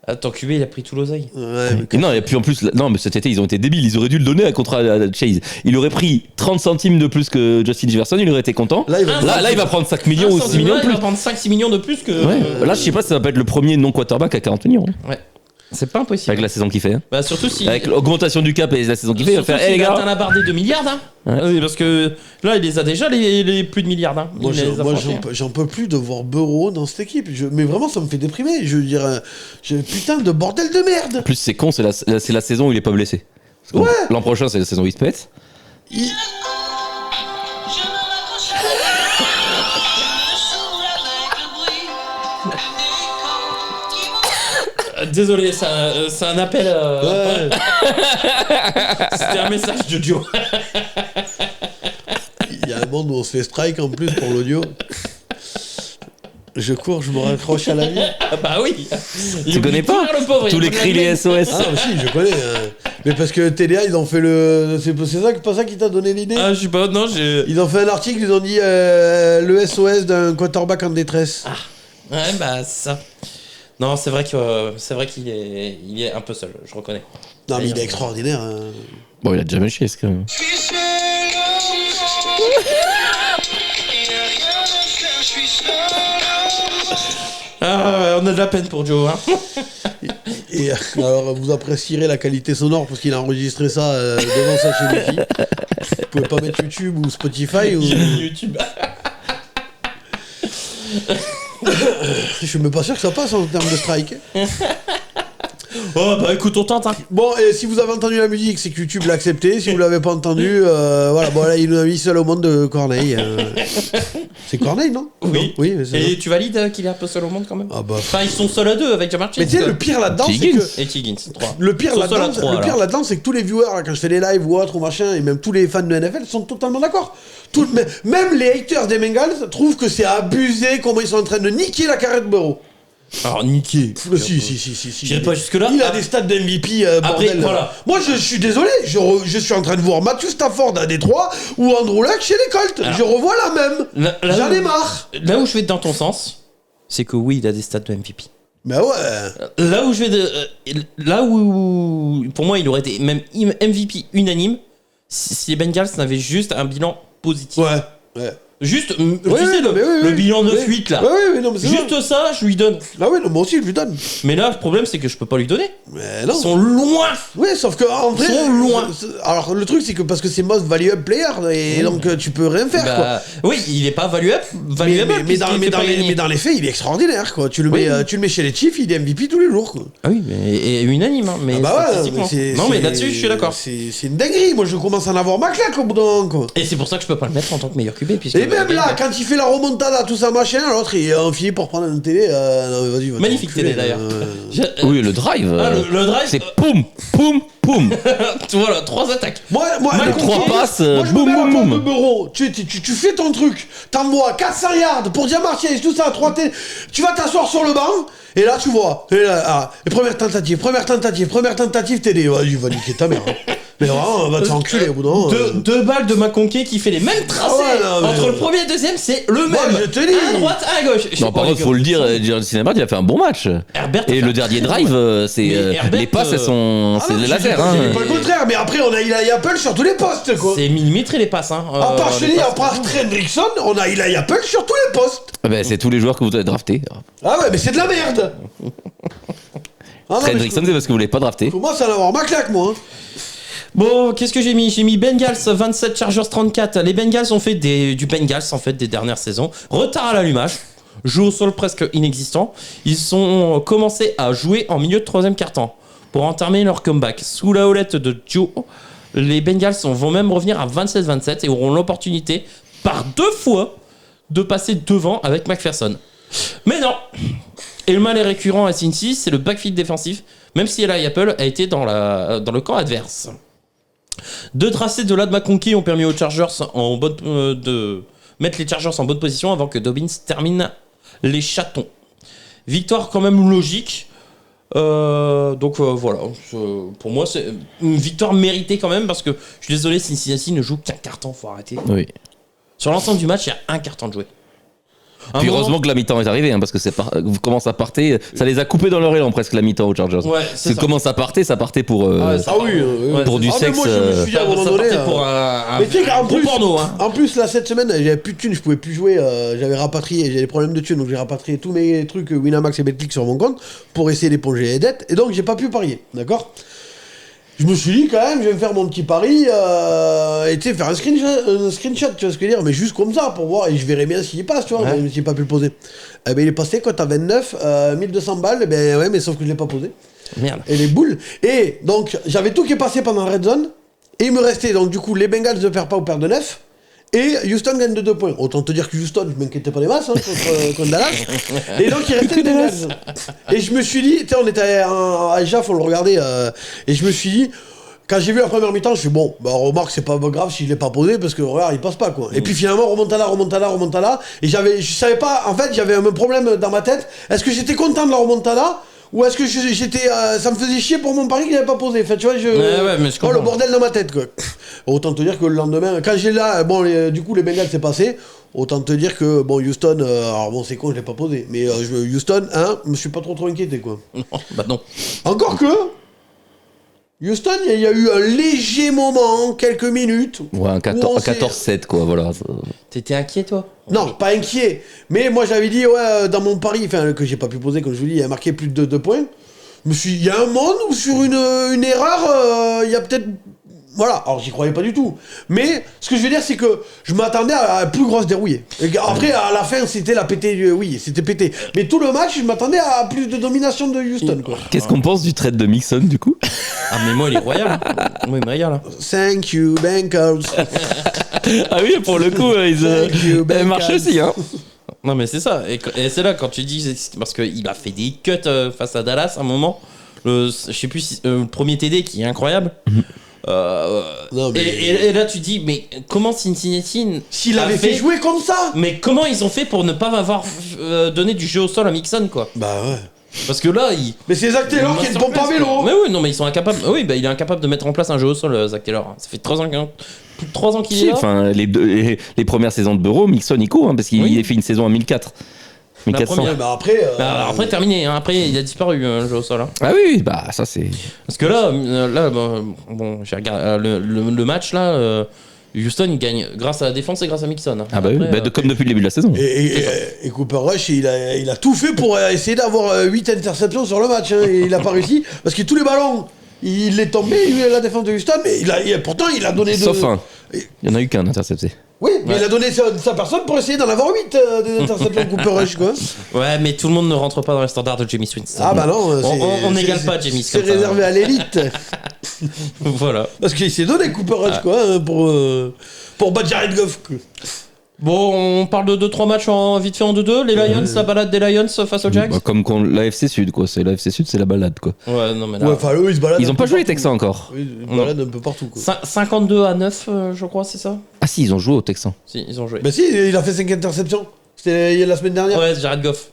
Attends, QB, il a pris tout l'oseille. Ouais, Et non, et puis en plus, non, mais cet été, ils ont été débiles. Ils auraient dû le donner un contrat à Chase. Il aurait pris 30 centimes de plus que Justin Jefferson, il aurait été content. Là, il va prendre 5 millions ou 6 millions de Il plus. va prendre 5-6 millions de plus que. Ouais. Là, je sais pas si ça va pas être le premier non-quarterback à 40 millions. Hein. Ouais. C'est pas impossible. Avec la saison qu'il fait. Hein. Bah, surtout si. Avec l'augmentation du cap et la saison qu'il fait, il va faire, il les a atteint gars. la barre des 2 milliards, hein. Ouais. Oui, parce que là, il les a déjà, les plus de milliards, hein. Moi, j'en peux plus de voir Burrow dans cette équipe. Mais vraiment, ça me fait déprimer. Je veux dire, putain de bordel de merde. En plus, c'est con, c'est la saison où il est pas blessé. Parce que Ouais. L'an prochain, c'est la saison où il se pète. Désolé, c'est un appel. Ouais. C'était un message de Joe. Il y a un monde où on se fait strike en plus pour l'audio. Je cours, je me raccroche à la vie. Ah bah oui. Tu connais pas le pauvre, tous les cris, les SOS. Ah non, si, je connais. Mais parce que TDA, ils ont fait le. C'est pas ça qui t'a donné l'idée. Ah, je sais pas, non, j'ai. Ils ont fait un article, ils ont dit le SOS d'un quarterback en détresse. Ouais, bah, c'est ça. Non, c'est vrai qu'il est un peu seul, je reconnais. Non, mais il est extraordinaire. Bon, il a déjà mal chié, quand même. Ah, on a de la peine pour Joe, hein. Et alors, vous apprécierez la qualité sonore parce qu'il a enregistré ça devant sa chaîne ici. Vous pouvez pas mettre YouTube ou Spotify ou. YouTube. Je suis même pas sûr que ça passe en termes de strike. Oh, bah écoute, on tente, hein. Bon, et si vous avez entendu la musique, c'est que YouTube l'a accepté. Si vous l'avez pas entendu, voilà. Bon, là, il nous a mis seul au monde de Corneille. C'est Corneille, non? Oui. Non oui, mais c'est Et ça. tu valides qu'il est un peu seul au monde quand même? Ah bah. Enfin, ils sont seuls à 2 avec Jamar Chase. Mais tu sais, le pire là-dedans, c'est que. Et Higgins, 3. Le pire Ils sont seuls à là-dedans, trois, alors. là-dedans, c'est que tous les viewers, là, quand je fais des lives ou autres ou machin, et même tous les fans de NFL sont totalement d'accord. Même les haters des Bengals trouvent que c'est abusé comment ils sont en train de niquer la carrière de Burrow. Alors, niqué. Si. J'irai pas jusque-là. Il a des stats de MVP, bordel. voilà. Moi, je suis désolé, je suis en train de voir Matthew Stafford à Détroit ou Andrew Luck chez les Colts. Alors, je revois la même. J'en ai marre. Là où je vais dans ton sens, c'est que oui, il a des stats de MVP. Bah ouais. Là où je vais là où pour moi il aurait été même MVP unanime si les Bengals n'avaient juste un bilan positif. Ouais. Juste, Ouais, tu sais, le bilan 9-8 là. Ouais, non, mais c'est Juste ça, je lui donne. Ah ouais, non, moi aussi, je lui donne. Mais là, le problème, c'est que je peux pas lui donner. Mais non. Ils sont loin. Ouais, sauf que en vrai, sont loin. Alors le truc c'est que parce que c'est most value-up player et donc tu peux rien faire quoi. Bah, oui, il est pas valuable. Mais dans les faits, il est extraordinaire quoi. Tu le mets chez les Chiefs, il est MVP tous les jours quoi. Ah oui, et unanime. Hein, mais Ah bah ouais, statistiquement. Non, mais là-dessus, je suis d'accord. C'est une dinguerie. Moi, je commence à en avoir ma claque au bout d'un moment quoi. Et c'est pour ça que je peux pas le mettre en tant que meilleur QB. Et même là, quand il fait la remontada, tout ça machin, l'autre il a fini pour prendre une télé. Non, vas-y, va magnifique télé d'ailleurs. Oui, le drive. Le drive. C'est poum, poum, poum. Voilà, 3 attaques. Moi, Les 3 passes, moi, je me boum, mets à la boum, place de boum. Burrow. Tu fais ton truc. T'envoies 400 yards pour Jamar Chase, tout ça, 3 T. Tu vas t'asseoir sur le banc, et là, tu vois. Et là, première tentative, TD. Vas-y, va niquer ta mère. Mais vraiment, on va te faire enculer au bout d'un moment. Deux balles de McConkey qui fait les mêmes tracés non, mais- entre le premier et le deuxième, c'est le même. je te dis. À droite, à gauche. Non, par contre, faut le dire, Jordan Cinnamon, il a fait un bon match. Herbert Et le dernier drive, c'est Mais Herbert, les passes, elles sont, c'est non, des je lasers. dis pas Hein. le contraire, mais après, on a Eli Apple sur tous les postes, quoi. C'est millimétré les passes. Hein. À part, je te les dis, à passes. part Hendrickson, on a Eli Apple sur tous les postes. Ah ben, c'est tous les joueurs que vous avez draftés. Ah ouais, mais c'est de la merde. Ah non, mais Hendrickson, c'est parce que vous l'avez pas drafté. je commence à en avoir ma claque, moi. Hein. Bon, qu'est-ce que j'ai mis? J'ai mis Bengals 27, Chargers 34. Les Bengals ont fait du Bengals en fait des dernières saisons. Retard à l'allumage. Jeu au sol presque inexistant. Ils ont commencé à jouer en milieu de troisième quart-temps pour entamer leur comeback. Sous la houlette de Joe, les Bengals vont même revenir à 27-27 et auront l'opportunité par 2 fois de passer devant avec McPherson. Mais non. Et le mal est récurrent à Cincy, c'est le backfield défensif, même si Eli Apple a été dans le camp adverse. 2 tracés de Lad McConkey ont permis aux Chargers de mettre les Chargers en bonne position avant que Dobbins termine les chatons. Victoire quand même logique. Donc voilà, pour moi c'est une victoire méritée quand même parce que je suis désolé, Cincinnati ne joue qu'un carton, faut arrêter. Oui. Sur l'ensemble du match, il y a un carton de joué. Puis heureusement que la mi-temps est arrivée, hein, parce que comment ça partait, ça les a coupés dans leur élan presque la mi-temps aux Chargers. Ouais, Parce que comment ça partait pour, pour du Ah, mais sexe. moi, je me suis dit à un moment ça donné. partait pour un Mais tu sais qu'en gros plus, porno. Hein. en plus, là, cette semaine, j'avais plus de thunes, je pouvais plus jouer. J'avais rapatrié, j'ai des problèmes de thunes, donc j'ai rapatrié tous mes trucs Winamax et Betclic sur mon compte pour essayer d'éponger les dettes. Et donc, j'ai pas pu parier, d'accord? Je me suis dit quand même, je vais me faire mon petit pari et tu sais, faire un screenshot, tu vois ce que je veux dire, mais juste comme ça pour voir et je verrai bien s'il passe, tu vois, même si j'ai pas pu le poser. Eh ben, il est passé quand t'as 29, 1200 balles, eh ben ouais, mais sauf que je l'ai pas posé. Merde. Et les boules. Et donc, j'avais tout qui est passé pendant la red zone. Et il me restait, donc, du coup, les Bengals ne perdent pas ou perdent de 9. Et Houston gagne de 2 points. Autant te dire que Houston, je m'inquiétais pas des masses contre Dallas. Et donc, il restait les Bengals. Et je me suis dit, tu sais, on était à Jaf, on le regardait. Et je me suis dit, quand j'ai vu la première mi-temps, je suis bon, bah remarque, c'est pas grave si je l'ai pas posé parce que regarde, il passe pas quoi. Et puis finalement, remonte à là. Et je savais pas, en fait, j'avais un problème dans ma tête. Est-ce que j'étais content de la remontada ou est-ce que j'étais, ça me faisait chier pour mon pari qu'il avait pas posé. Enfin, tu vois, Ouais, mais je comprends. le bordel dans ma tête quoi. Autant te dire que le lendemain, quand j'ai là, bon, du coup, les Bengals c'est passé. Autant te dire que bon, Houston, alors bon, c'est con, je l'ai pas posé, mais Houston, je me suis pas trop inquiété quoi. Non, bah non. Encore que. Houston, il y a eu un léger moment, quelques minutes. Ouais, un 14-7, quoi, voilà. T'étais inquiet, toi? Non, pas inquiet. Mais moi, j'avais dit, ouais, dans mon pari, enfin, que j'ai pas pu poser, comme je vous dis, il a marqué plus de 2 points. Je me suis dit, il y a un monde où sur une erreur, il y a peut-être. Voilà, alors j'y croyais pas du tout. Mais ce que je veux dire, c'est que je m'attendais à plus grosse dérouillée. Et après, à la fin, c'était la pété. Oui, c'était pété. Mais tout le match, je m'attendais à plus de domination de Houston, quoi. Qu'est-ce qu'on pense du trade de Mixon, du coup? Ah, mais moi, il est royal. Moi, il me régale. Thank you, Bengals. Ah oui, pour le coup, Thank you, elle marche Bengals. aussi, hein. Non, mais c'est ça. Et c'est là, quand tu dis. Parce qu'il a fait des cuts face à Dallas à un moment. Je sais plus si. Le premier TD qui est incroyable. Non, mais- et là, tu dis, mais comment Cincinnati. S'il a avait fait jouer comme ça. Mais comment ils ont fait pour ne pas m'avoir donné du jeu au sol à Mixon, quoi? Bah ouais. Parce que là, Mais c'est Zach Taylor qui est le bon pas vélo. Mais oui, non, mais ils sont incapables. Oui, bah, il est incapable de mettre en place un jeu au sol, Zach Taylor. Ça fait 3 ans, plus de 3 ans qu'il est Si, là. enfin, les premières saisons de Burrow, Mixon, il court, hein, parce qu'il Oui. a fait une saison à 1004. 1400. première. Bah après. Bah, après, terminé. Hein. Après, il a disparu, le jeu au sol. Hein. Ah oui, bah ça c'est. Parce que là, bon, j'ai regardé le match là. Houston, il gagne grâce à la défense et grâce à Mixon. Hein. Ah bah oui, Après, comme depuis le début de la saison. Et Cooper Rush, il a tout fait pour essayer d'avoir 8 interceptions sur le match. Hein, et il a pas réussi. Parce que tous les ballons, il est tombé, lui, à la défense de Houston. Mais pourtant, il a donné. Sauf un. Il y en a eu qu'un intercepté. Oui, mais il a donné sa personne pour essayer d'en avoir 8 des interceptions Cooper Rush, quoi. Ouais, mais tout le monde ne rentre pas dans les standards de Jameis Winston. Ah bah non. On n'égale pas Jameis C'est comme ça. réservé à l'élite. Voilà. Parce qu'il s'est donné Cooper Rush, quoi, hein, pour battre Jared Goff. Quoi. Bon, on parle de 2-3 matchs vite fait en 2-2. Les Lions, la balade des Lions face aux Jags. Bah, comme l'AFC Sud, quoi. C'est l'AFC Sud, c'est la balade, quoi. Ouais, non, mais là. Ouais, enfin, eux, ils se baladent. Ils un ont peu pas joué les partout. Texans encore. Oui, ils se baladent un peu partout, quoi. 52-9, je crois, c'est ça? Ah si, ils ont joué aux Texans. Si, ils ont joué. Bah si, il a fait 5 interceptions. C'était la semaine dernière. Ouais, c'est Jared Goff.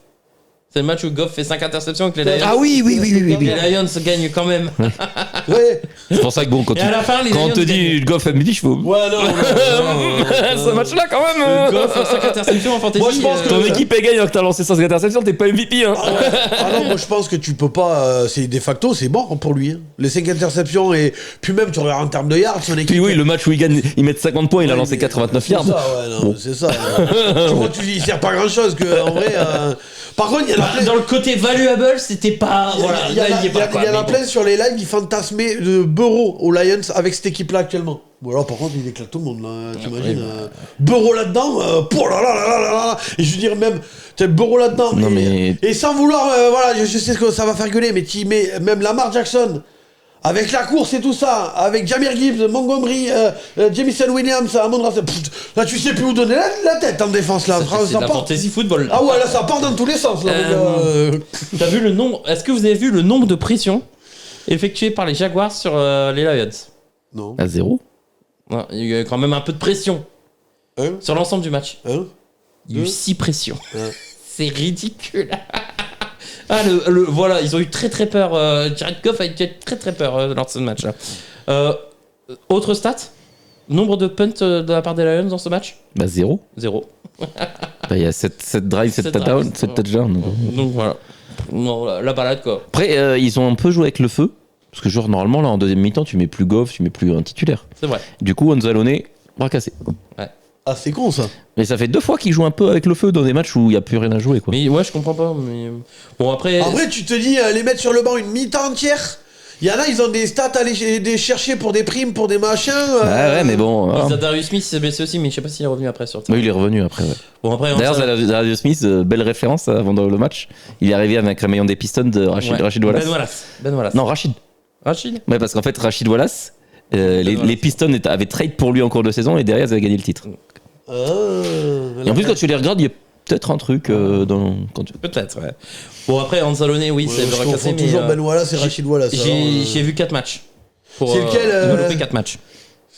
C'est le match où Goff fait 5 interceptions avec les Lions. Ah oui. Les Lions gagnent quand même. Ouais. C'est pour ça que bon, quand Et à la fin, les on Lions te dit Goff MVP, je fais. Ouais, non. Ce match-là, quand même. Goff 5 interceptions en fantasy. Moi, je pense que- Ton équipe est gagne alors que t'as lancé 5 interceptions, t'es pas MVP. Hein. Ah, ouais. Ah non, moi je pense que tu peux pas. C'est de facto, c'est bon pour lui. Hein. Les 5 interceptions et puis même tu regardes en termes de yards, son équipe. Puis oui, le match où ils gagnent, ils mettent 50 points, il a lancé mais 89 c'est yards. ça, ouais, non, c'est ça. Tu vois, il sert pas grand chose que en vrai. Par contre, il y en a plein. Dans le côté valuable, c'était pas. Voilà, Il y en là, a- il y est pas, quoi, il y en a mais bon. plein sur les lives, ils fantasmaient de Burrow aux Lions avec cette équipe-là actuellement. Bon, alors par contre, il éclate tout le monde, là, t'imagines. Burrow là-dedans, oh là là là là là là. Et je veux dire, même, t'as Burrow là-dedans. Non, et, mais- et sans vouloir, voilà, je sais que ça va faire gueuler, mais tu mets même Lamar Jackson. Avec la course et tout ça, avec Jahmyr Gibbs, Montgomery, Jamison Williams, Amon-Ra, là tu sais plus où donner la tête en défense là. C'est de la part- fantasy football. Ah ouais, là ça part dans tous les sens. Là, T'as vu le nombre. Est-ce que vous avez vu le nombre de pressions effectuées par les Jaguars sur les Lions? Non. À 0. Ouais, il y a eu quand même un peu de pression Hein sur l'ensemble du match. Hein Il y a eu 6 pressions. Ouais. C'est ridicule. Ah, voilà, ils ont eu très très peur. Jared Goff a eu très très peur lors de ce match-là. Autre stat, nombre de punts de la part des Lions dans ce match? Bah 0. 0. Il y a 7 drives, 7 Sept touchdowns. drives. 7 touchdowns. Donc voilà. Non, la balade quoi. Après, ils ont un peu joué avec le feu. Parce que genre, normalement, là, en deuxième mi-temps, tu mets plus Goff, tu mets plus un titulaire. C'est vrai. Du coup, Anzalone, bras cassé. Ah, c'est con ça. Mais ça fait 2 fois qu'il joue un peu avec le feu dans des matchs où il n'y a plus rien à jouer, quoi. Mais ouais, je comprends pas. Mais bon après. En vrai, tu te dis, les mettre sur le banc une mi-temps entière. Il y en a, ils ont des stats à aller chercher pour des primes, pour des machins. Ouais, mais bon. voilà. Darius Smith s'est blessé aussi, mais je sais pas s'il est revenu après sur le terrain. Oui, il est revenu après, ouais. Bon après. D'ailleurs, Darius Smith, belle référence avant le match. Il est arrivé avec la maillon des Pistons de Rachid Wallace. Ben Wallace. Non, Rachid. Rachid. Ouais, parce qu'en fait, Rachid Wallace, les Pistons avaient trade pour lui en cours de saison et derrière, ils avaient gagné le titre. Et en plus, quand tu les regardes, il y a peut-être un truc dans. Quand tu... Peut-être, ouais. Bon, après, Anzalone, oui, c'est je bras confonds cassé, mais. toujours Ben Wallace et Rachid Wallace. J'ai vu 4 matchs. Pour C'est lequel, développer 4 matchs.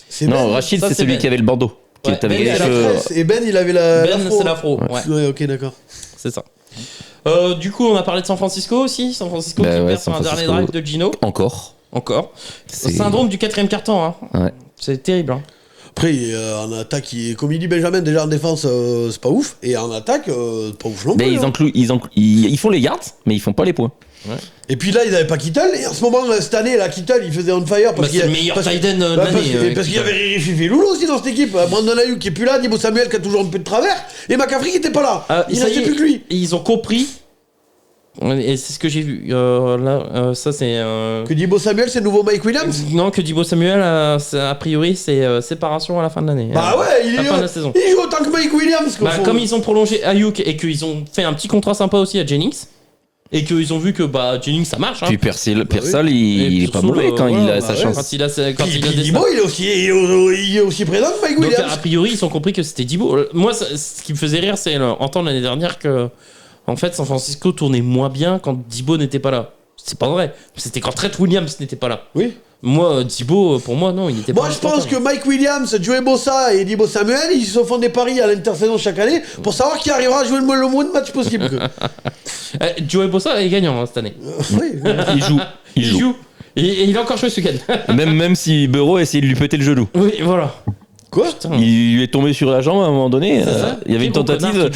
C'est Non, Ben. Rachid, ça, c'est c'est celui Ben. qui avait le bandeau. Qui Ouais, avait Ben, les il a la cheveux. Tresse, et Ben, il avait la. Ben, l'afro. c'est l'afro. Ouais, Ouais, ok, d'accord. c'est ça. Du coup, on a parlé de San Francisco aussi. San Francisco Bah qui ouais, perd sur San un dernier Francisco. drive de Gino. Encore. Encore. C'est- Syndrome du 4ème quart-temps. Hein. Ouais. C'est terrible. Hein. Après, en attaque, comme il dit Benjamin, déjà en défense, c'est pas ouf. Et en attaque, pas ouf non Mais plus. hein. ils font les yards, mais ils font pas les points. Et puis là, ils n'avaient pas Kittle. Et en ce moment, cette année, la Kittle, il faisait on fire. Parce Bah, c'est le meilleur parce- tight end de bah, l'année. parce qu'il y avait Riri Fifi Loulou aussi dans cette équipe. Brandon Ayuk qui est plus là, Dibo Samuel qui a toujours un peu de travers. Et McCaffrey qui était pas là. Il ça y restait est, plus que lui. Ils ont compris. Et c'est ce que j'ai vu. Là, ça c'est. Que Dibo Samuel, c'est le nouveau Mike Williams. Non, que Dibo Samuel, a priori, c'est séparation à la fin de l'année. Bah ouais, à la fin de la saison. il joue autant que Mike Williams. Bah, comme ils ont prolongé Ayuk et qu'ils ont fait un petit contrat sympa aussi à Jennings, et qu'ils ont vu que Jennings ça marche. Hein. Puis Persal, Et il est pas Pearsall, mauvais quand il voilà, a sa chance. Quand il a des Dibo, il est aussi présent que Mike Donc Williams. a priori, ils ont compris que c'était Dibo. Moi, ce qui me faisait rire, c'est entendre l'année dernière que, en fait, San Francisco tournait moins bien quand Dibo n'était pas là. C'est pas vrai. C'était quand Trent Williams n'était pas là. Oui. Moi, Dibo, pour moi, non, il n'était pas Moi, je pense que Mike Williams, Joey Bossa et Dibo Samuel, ils se font des paris à l'intersaison chaque année pour savoir qui arrivera à jouer le moins de matchs possible. Joey Bossa est gagnant hein, cette année. Oui. Il joue. Et il a encore joué ce week-end. Même si Burrow a essayé de lui péter le genou. Oui, voilà. Quoi? Il lui est tombé sur la jambe à un moment donné. Il y avait une tentative.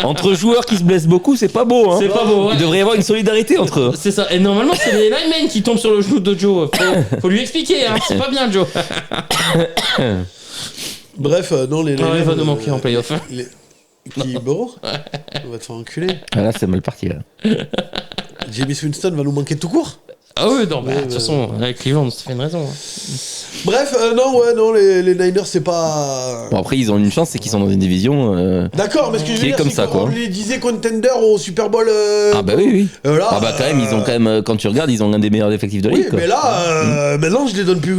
Entre joueurs qui se blessent beaucoup, c'est pas beau. Hein. C'est pas beau. Ouais. Il devrait y avoir une solidarité entre eux. C'est ça. Et normalement, c'est les linemen qui tombent sur le genou de Joe. Faut lui expliquer, hein. C'est pas bien, Joe. Bref, non, les. Il va nous manquer en playoff. Qui Burrow On va te faire enculer. Ah, là, c'est mal parti. Là. James Winston va nous manquer tout court. Ah oui, non, de toute façon, avec Cleveland, ça fait une raison. Hein. Bref, non, les Niners, c'est pas. Bon, après, ils ont une chance, c'est qu'ils sont dans une division. D'accord, mais ce que je veux Qui est dire, comme c'est ça, qu'on quoi. les disait contender au Super Bowl. Ah, bah oui. Là, Ah, bah quand même, ils ont quand même, quand tu regardes, ils ont un des meilleurs effectifs de Oui, ligue. Quoi. mais là, maintenant, je les donne plus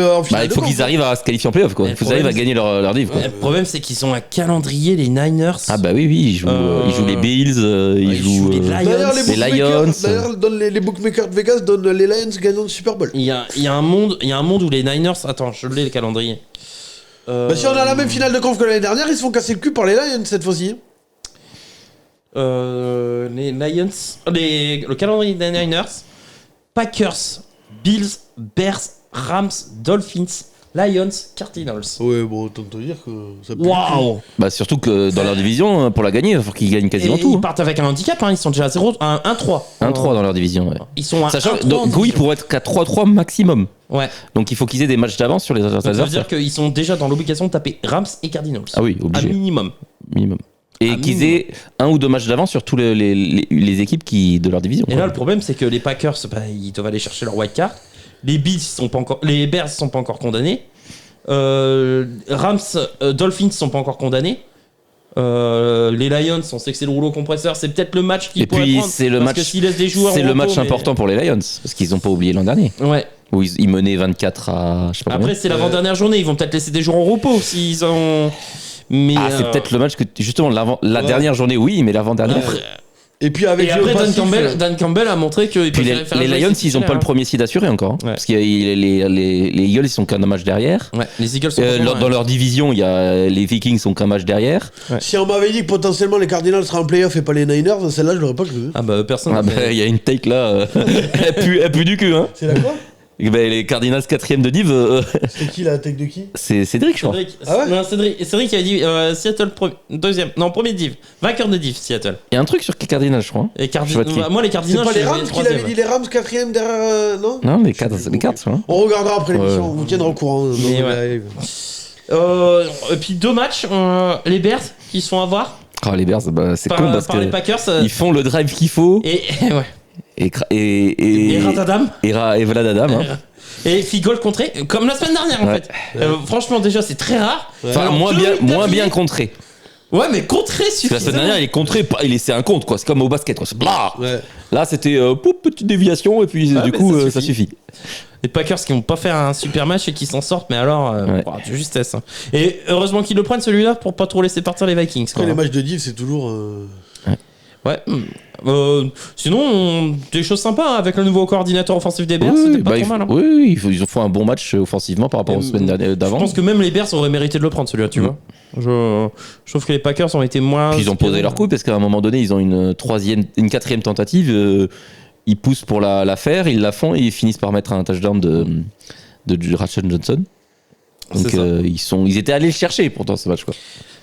en Bah, finale. il faut qu'ils arrivent à se qualifier en playoff. Quoi. Mais Il faut le qu'ils arrivent à problème, gagner leur div. Quoi. Le problème, c'est qu'ils ont un calendrier, les Niners. Ah, bah oui, ils jouent les Bills, ils jouent. les Lions. D'ailleurs, Les Lions. les bookmakers de Vegas donnent les Lions gagnants du Super Bowl. Il y a un monde où les Niners. Attends, je l'ai le calendrier. Bah, si on a la même finale de conf que l'année dernière, ils se font casser le cul par les Lions cette fois-ci. les Lions, le calendrier des Niners, Packers, Bills, Bears, Rams, Dolphins, Lions, Cardinals. Ouais, bon, autant te dire que ça peut. Waouh! Bah, surtout que dans leur division, pour la gagner, il va falloir qu'ils gagnent quasiment Et tout. ils partent avec un handicap, hein, ils sont déjà à 1-3. 1-3 dans leur division, ouais. Ils sont à Sachant 1-3 que donc, en oui, division. pour être qu'à 3-3 maximum. Ouais. Donc il faut qu'ils aient des matchs d'avance sur les autres Donc, ça veut adversaires. dire qu'ils sont déjà dans l'obligation de taper Rams et Cardinals. Ah oui, À obligé. minimum. Minimum. Et À qu'ils minimum. aient un ou deux matchs d'avance sur tous les équipes de leur division. Et quoi. là, le problème, c'est que les Packers, bah, ils doivent aller chercher leur white card. Les Bills sont pas encore, les Bears sont pas encore condamnés. Rams, Dolphins sont pas encore condamnés. Les Lions, on sait que c'est le rouleau compresseur. C'est peut-être le match qu'ils Et pourraient puis prendre. c'est le parce match, que s'ils laissent des joueurs c'est au le repos, match mais- important pour les Lions parce qu'ils n'ont pas oublié l'an dernier Ouais. où ils menaient 24 à je sais pas Après, combien. c'est l'avant-dernière journée. Ils vont peut-être laisser des joueurs au repos s'ils ont. Mais Ah, c'est peut-être le match que justement la Ouais. dernière journée oui, mais l'avant-dernière. Et puis avec Et après, Dan passif, Campbell a montré qu'il Puis préférait faire les jouer Lions, ses ils ont pas le titulaires, premier seed assuré encore. Hein. Ouais. Parce que les Eagles, ils sont qu'un match derrière. hein. Ouais, les Eagles sont pas loin, Dans hein. leur division, il y a les Vikings sont qu'un match derrière. Si on m'avait dit que potentiellement les Cardinals seraient en playoff et pas les Niners, celle-là je l'aurais pas cru. Ah bah personne. Ah bah, mais- il y a une take là, elle pue du cul. Hein. C'est la quoi? Et ben, les Cardinals 4ème de div, C'était qui la tech de qui? c'est Cédric, je crois. Cédric, Ah ouais non, Cédric a dit Seattle deuxième, non premier div, vainqueur de div Seattle. Il y a un truc sur les Cardinals, je crois. Et Je vois de qui. moi les C'est Cardinals, pas les je les Rams mets qu'il avait troisième. dit les Rams 4ème derrière. Non? Non, les Cards, hein. On regardera après l'émission, Ouais. on vous tiendra au courant. Mais Donc, ouais. Et puis deux matchs, les Bears qui se font avoir Oh, les Bears, bah, c'est con parce par les que Packers ils font le drive qu'il faut et ouais. et Ratadam et Vlad Adam. Hein. et field goal contré comme la semaine dernière en Ouais. fait. Franchement déjà c'est très rare. Enfin, Alors, moins deux bien, minutes moins d'affilée. bien contré. Ouais mais contré Parce que la semaine suffisamment. dernière, il est contré, c'est un compte quoi. C'est comme au basket quoi. C'est blah. Ouais. Là, c'était petite déviation et puis Ah, du mais coup, ça ça suffit. Les Packers qui n'ont pas fait un super match et qui s'en sortent, mais alors, Ouais. de justesse. hein. Et heureusement qu'ils le prennent celui-là pour pas trop laisser partir les Vikings. Après quoi. les matchs de div, c'est toujours. Ouais. Sinon, des choses sympas hein, avec le nouveau coordinateur offensif des Bears, Oui, c'était pas bah, trop mal. hein. oui, ils ont fait un bon match offensivement par rapport aux semaines Je d'avant. pense que même les Bears auraient mérité de le prendre celui-là, tu vois. Je trouve que les Packers ont été moins. Puis ils ont posé leur coup parce qu'à un moment donné, ils ont une quatrième tentative. Ils poussent pour la faire, ils la font et ils finissent par mettre un touchdown de Rashad Johnson. Donc C'est ça. ils étaient allés le chercher pourtant ce match quoi.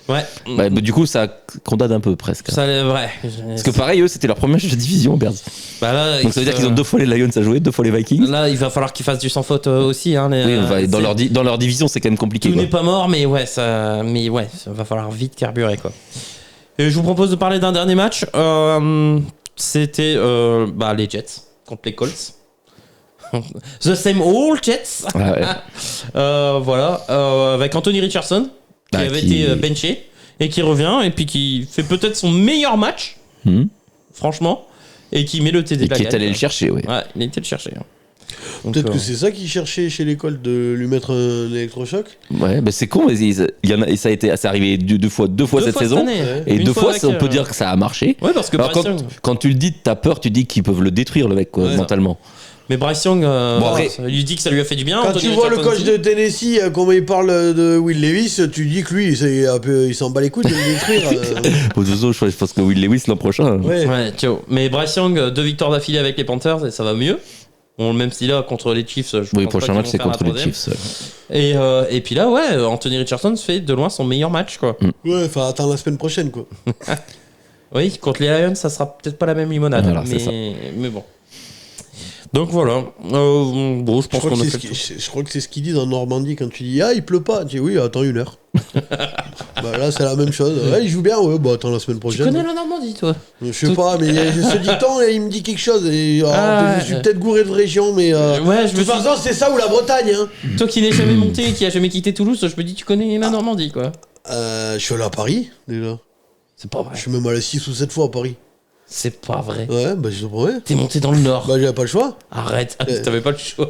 Ouais. Bah, du coup ça condamne un peu presque. Ça, vrai. Parce que pareil eux c'était leur premier match de division Bears. Bah là, Donc ça veut dire qu'ils ont 2 fois les Lions à jouer, 2 fois les Vikings. Là, il va falloir qu'ils fassent du sans faute aussi. Hein, Oui, dans leur division c'est quand même compliqué. Tout quoi. n'est pas mort, mais ouais, ça va falloir vite carburer quoi. Et je vous propose de parler d'un dernier match. C'était les Jets contre les Colts. The same old Jets. Ouais, ouais. Voilà, avec Anthony Richardson qui Bah, avait qui- été benché et qui revient et puis qui fait peut-être son meilleur match, Mhm. franchement, et qui met le TD Et de la qui est gagne. allé le chercher, oui. Ouais, il a été le chercher. hein. Donc, Peut-être que c'est ça qu'ils cherchaient chez l'école de lui mettre un électrochoc. Ouais, bah c'est con, mais il y en a, et ça a été, c'est arrivé deux fois cette saison. année. Ouais. Et Une 2 fois, avec, on peut dire que ça a marché. Ouais, parce que Alors Bryce Young. quand tu le dis, t'as peur, tu dis qu'ils peuvent le détruire le mec quoi, Ouais. mentalement. Mais Bryce Young, Bon, après- ça lui dit que ça lui a fait du bien. Quand Anthony tu vois le Richardson coach aussi. de Tennessee, comment il parle de Will Levis, tu dis que lui, il s'en bat les couilles de le détruire. De toute façon, je pense que Will Lewis l'an prochain. Ouais. Ouais, ciao. Mais Bryce Young, 2 victoires d'affilée avec les Panthers et ça va mieux. Bon, même si là, contre les Chiefs, je Oui, pense le prochain pas match qu'ils c'est vont faire contre la les troisième. Chiefs. Et puis là, ouais, Anthony Richardson fait de loin son meilleur match, quoi. Ouais, enfin, attends la semaine prochaine, quoi. Oui, contre les Lions, ça sera peut-être pas la même limonade. Voilà, c'est ça. mais bon. Donc voilà. Bon, je pense qu'on a fait le tour. Je crois que c'est ce qu'ils disent en Normandie quand tu dis ah il pleut pas. Tu dis oui, attends 1 heure. Bah là c'est la même chose. Ouais, il joue bien, ouais, bah attends la semaine Tu prochaine. connais la Normandie, toi? Je sais pas, mais ce dicton il me dit quelque chose. Et, alors, Ah, je suis peut-être gouré de région, mais Ouais, je de me toute suis... façon c'est ça ou la Bretagne. Hein. Toi qui n'es jamais monté, qui a jamais quitté Toulouse, je me dis tu connais la Normandie, quoi. Je suis allé à Paris déjà. C'est pas vrai. Je suis même allé 6 ou 7 fois à Paris. C'est pas vrai. Ouais, bah je te promets. T'es monté dans le Nord. Bah j'avais pas le choix. Arrête, t'avais pas le choix.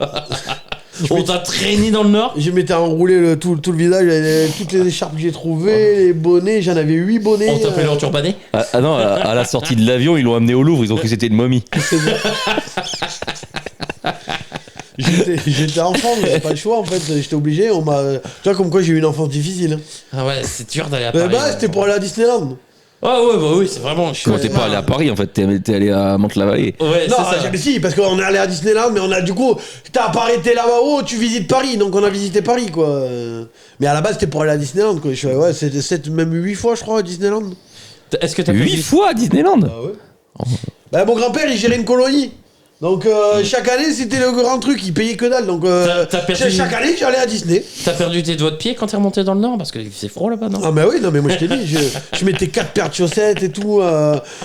On t'a traîné dans le Nord. Je m'étais enroulé tout le visage, toutes les écharpes que j'ai trouvées, les bonnets, j'en avais 8 bonnets. On t'appelait en turbané. Ah non, à la sortie de l'avion, ils l'ont amené au Louvre, ils ont cru que c'était une momie. J'étais enfant, j'avais pas le choix en fait, j'étais obligé. Tu vois, comme quoi j'ai eu une enfance difficile. Ah ouais, c'est dur d'aller à Bah, Paris. c'était pour aller à Disneyland. Ah ouais, bah oui, c'est vraiment. Quand t'es pas allé à Paris, en fait, t'es allé à Mantes-la-Vallée. Ouais, Non, c'est ça. mais si, parce qu'on est allé à Disneyland, mais on a du coup, t'as pas arrêté là-bas, oh, tu visites Paris, donc on a visité Paris, quoi. Mais à la base, c'était pour aller à Disneyland, quoi. Ouais, c'était 7, même 8 fois, je crois, à Disneyland. Est-ce que t'as 8 fois à Disneyland. Ah ouais. Bah, mon grand-père, il gérait une colonie. Donc, chaque année, c'était le grand truc, il payait que dalle. Donc, T'as perdu- chaque année, j'allais à Disney. T'as perdu tes doigts de pied quand t'es remonté dans le nord parce que c'est froid là-bas, non? Ah bah oui, non mais moi je t'ai dit, je mettais 4 paires de chaussettes et tout.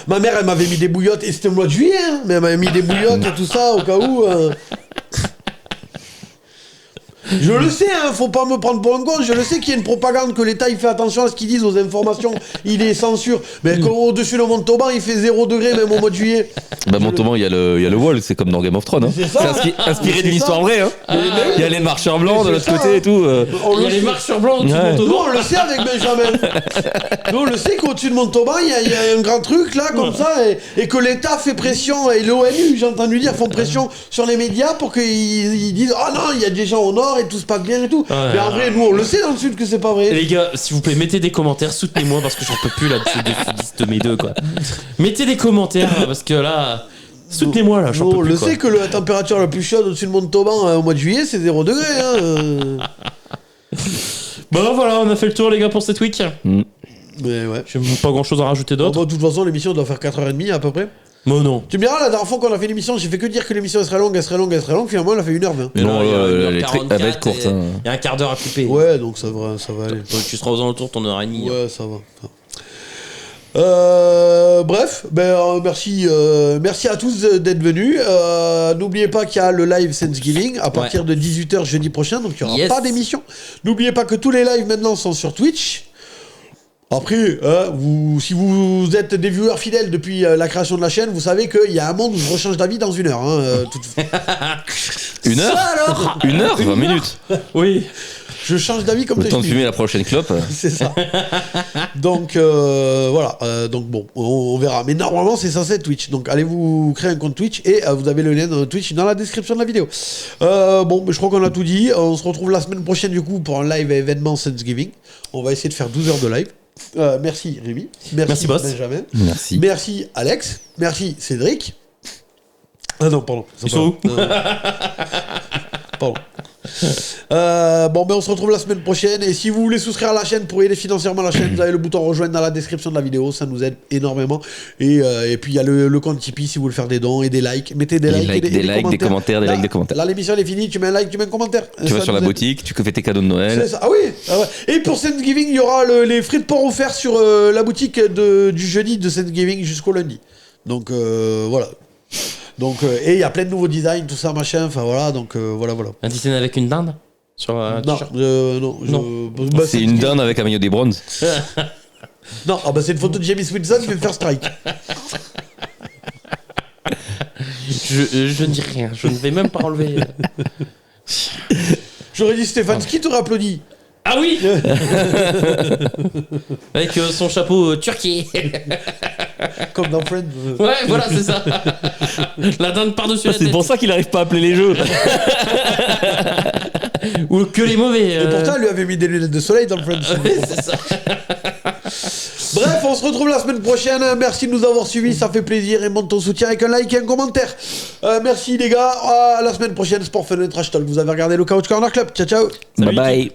Ma mère elle m'avait mis des bouillottes, et c'était au mois de juillet, hein, mais elle m'avait mis des bouillottes et tout ça au cas où. Je le sais, hein, faut pas me prendre pour un con, je le sais qu'il y a une propagande, que l'État il fait attention à ce qu'ils disent, aux informations, il les censure. Mais quand au-dessus de Montauban il fait 0 degré même au mois de juillet. Bah, Montauban, il y a le wall, c'est comme dans Game of Thrones. Hein. C'est ça. Inspiré C'est d'une histoire ça. vraie. Hein. Il y a les marcheurs blancs de Mais l'autre c'est ça, côté et tout. On Il y le a les sait. marcheurs blancs au-dessus de Ouais. Nous Montauban. on le sait avec Benjamin. Nous on le sait qu'au-dessus de Montauban il y a un grand truc là comme ça et que l'État fait pression et l'ONU j'ai entendu dire font pression sur les médias pour qu'ils disent ah non il y a des gens au nord et tout se passe bien et tout. Ouais. Mais en vrai nous on le sait dans le sud que c'est pas vrai. Les gars, s'il vous plaît, mettez des commentaires, soutenez-moi parce que j'en peux plus là de ces mes deux quoi. Mettez des commentaires parce que là, soutenez-moi là, j'en Nous, peux on plus. le quoi. sait que la température la plus chaude au-dessus de Montauban au mois de juillet c'est 0 degré. Bon voilà, on a fait le tour les gars pour cette week. Mais ouais. J'ai pas grand chose à rajouter Bon, d'autre. de toute façon l'émission doit faire 4h30 à peu près. Bon non. Tu me diras la dernière fois qu'on a fait l'émission j'ai fait que dire que l'émission elle serait longue, elle serait longue, elle serait longue, finalement elle a fait 1h20. Mais Non, là, il y a elle est très- 1h44 elle va être courte, et hein. Il y a un quart d'heure à couper. Ouais donc ça va aller. Donc, tu seras aux alentours de ton heure et demie. Ouais, ça va. Bref, merci à tous d'être venus. N'oubliez pas qu'il y a le live Thanksgiving à partir de 18h jeudi prochain, donc il n'y aura Yes. pas d'émission. N'oubliez pas que tous les lives maintenant sont sur Twitch. Après, si vous êtes des viewers fidèles depuis la création de la chaîne, vous savez qu'il y a un monde où je rechange d'avis dans 1 heure. Une heure Ça, alors 1 heure 20 minutes. Oui. Je change d'avis comme Le ça. temps de fumer la prochaine clope. C'est ça. Donc voilà. Donc bon, on verra. Mais normalement, c'est censé être Twitch. Donc allez vous créer un compte Twitch et vous avez le lien de Twitch dans la description de la vidéo. Bon, mais je crois qu'on a tout dit. On se retrouve la semaine prochaine du coup pour un live événement Thanksgiving. On va essayer de faire 12 heures de live. Merci Rémi. Merci, boss. Benjamin. Merci. Merci Alex. Merci Cédric. Ah non, pardon. Ils sont où Pardon. On se retrouve la semaine prochaine. Et si vous voulez souscrire à la chaîne pour aider financièrement la chaîne, vous avez le bouton rejoindre dans la description de la vidéo. Ça nous aide énormément. Et puis il y a le compte Tipeee si vous voulez faire des dons et des likes. Mettez des likes, des commentaires, des Là- likes, des commentaires. Là, l'émission elle est finie. Tu mets un like, tu mets un commentaire. Tu vas sur la boutique, tu fais tes cadeaux de C'est Noël. ça. Ah oui. Ah ouais. Et pour Thanksgiving, il y aura les frais de port offerts sur la boutique du jeudi de Thanksgiving jusqu'au lundi. Donc voilà. Donc et il y a plein de nouveaux designs, tout ça machin. Enfin voilà. Donc voilà. Un design avec une dinde sur un Non, t-shirt. non. Bah, C'est une dinde avec un maillot des bronzes. Non, c'est une photo de James Wilson qui veut me faire strike. Je ne dis rien, je ne vais même pas enlever. J'aurais dit Stefanski t'aurait applaudi. Ah oui. Avec son chapeau turquie. Comme dans Friends. Ouais, voilà, c'est ça. La dinde par-dessus la tête. C'est pour ça qu'il arrive pas à appeler les jeux. Ou que les mauvais. Et pourtant, elle lui avait mis des lunettes de soleil dans le Friends. Ouais, c'est ça. Bref, on se retrouve la semaine prochaine. Merci de nous avoir suivis, ça fait plaisir. Et monte ton soutien avec un like et un commentaire. Merci les gars. À la semaine prochaine, Sport Fun et Trash Talk. Vous avez regardé le Couch Corner Club. Ciao, ciao. Bye bye.